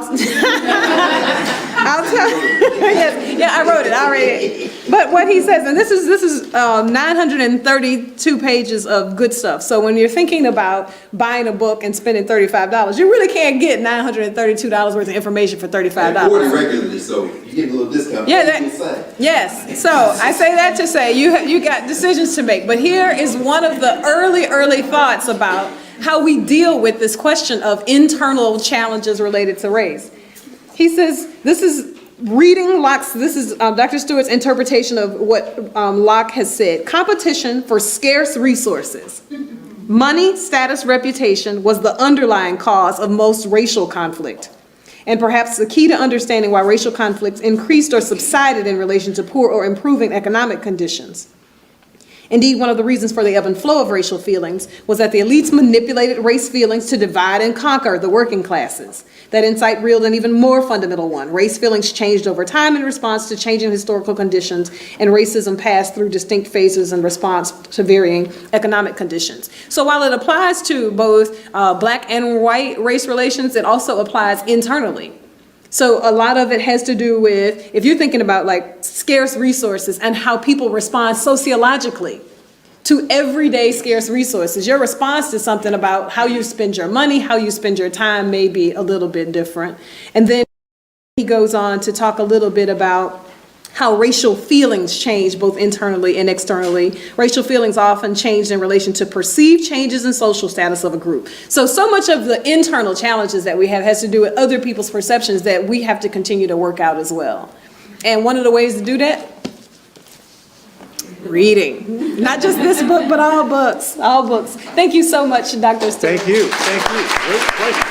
tell yes, yeah, I wrote it, I read it. But what he says, and this is 932 pages of good stuff. So when you're thinking about buying a book and spending $35, you really can't get $932 worth of information for $35. I order regularly, so you get a little discount. Yeah, yes. So I say that to say you got decisions to make. But here is one of the early thoughts about how we deal with this question of internal challenges related to race. He says, this is reading Locke's, this is Dr. Stewart's interpretation of what Locke has said. Competition for scarce resources, money, status, reputation was the underlying cause of most racial conflict. and perhaps the key to understanding why racial conflicts increased or subsided in relation to poor or improving economic conditions. Indeed, one of the reasons for the ebb and flow of racial feelings was that the elites manipulated race feelings to divide and conquer the working classes. That insight revealed an even more fundamental one. Race feelings changed over time in response to changing historical conditions, and racism passed through distinct phases in response to varying economic conditions. So while it applies to both black and white race relations, it also applies internally. So a lot of it has to do with, if you're thinking about like scarce resources and how people respond sociologically to everyday scarce resources, your response to something about how you spend your money, how you spend your time may be a little bit different. And then he goes on to talk a little bit about how racial feelings change both internally and externally. Racial feelings often changed in relation to perceived changes in social status of a group. So much of the internal challenges that we have has to do with other people's perceptions that we have to continue to work out as well. And one of the ways to do that, reading. Not just this book, but all books, all books. Thank you so much, Dr. Stewart. Thank you. Great pleasure.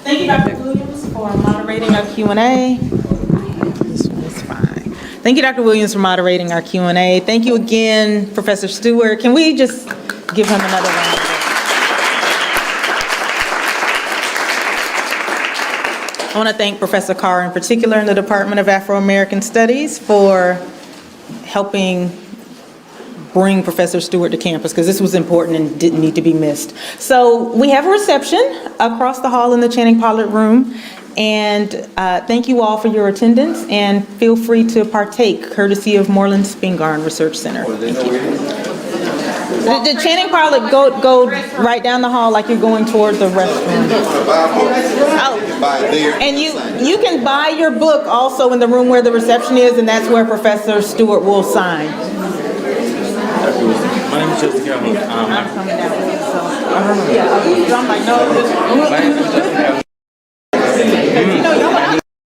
Thank you, Dr. Williams, for moderating our Q&A. This one is fine. Thank you, Dr. Williams, for moderating our Q&A. Thank you again, Professor Stewart. Can we just give him another round of applause? I want to thank Professor Carr in particular in the Department of Afro-American Studies for helping bring Professor Stewart to campus, because this was important and didn't need to be missed. So we have a reception across the hall in the Channing Pollard Room, and thank you all for your attendance, and feel free to partake, courtesy of Moreland Spingarn Research Center. Thank you. The Channing Pollard, go right down the hall like you're going toward the restroom. And you can buy your book also in the room where the reception is, and that's where Professor Stewart will sign. My name is Justin Calhoun. I'm coming down. So, yeah, I'm like, no.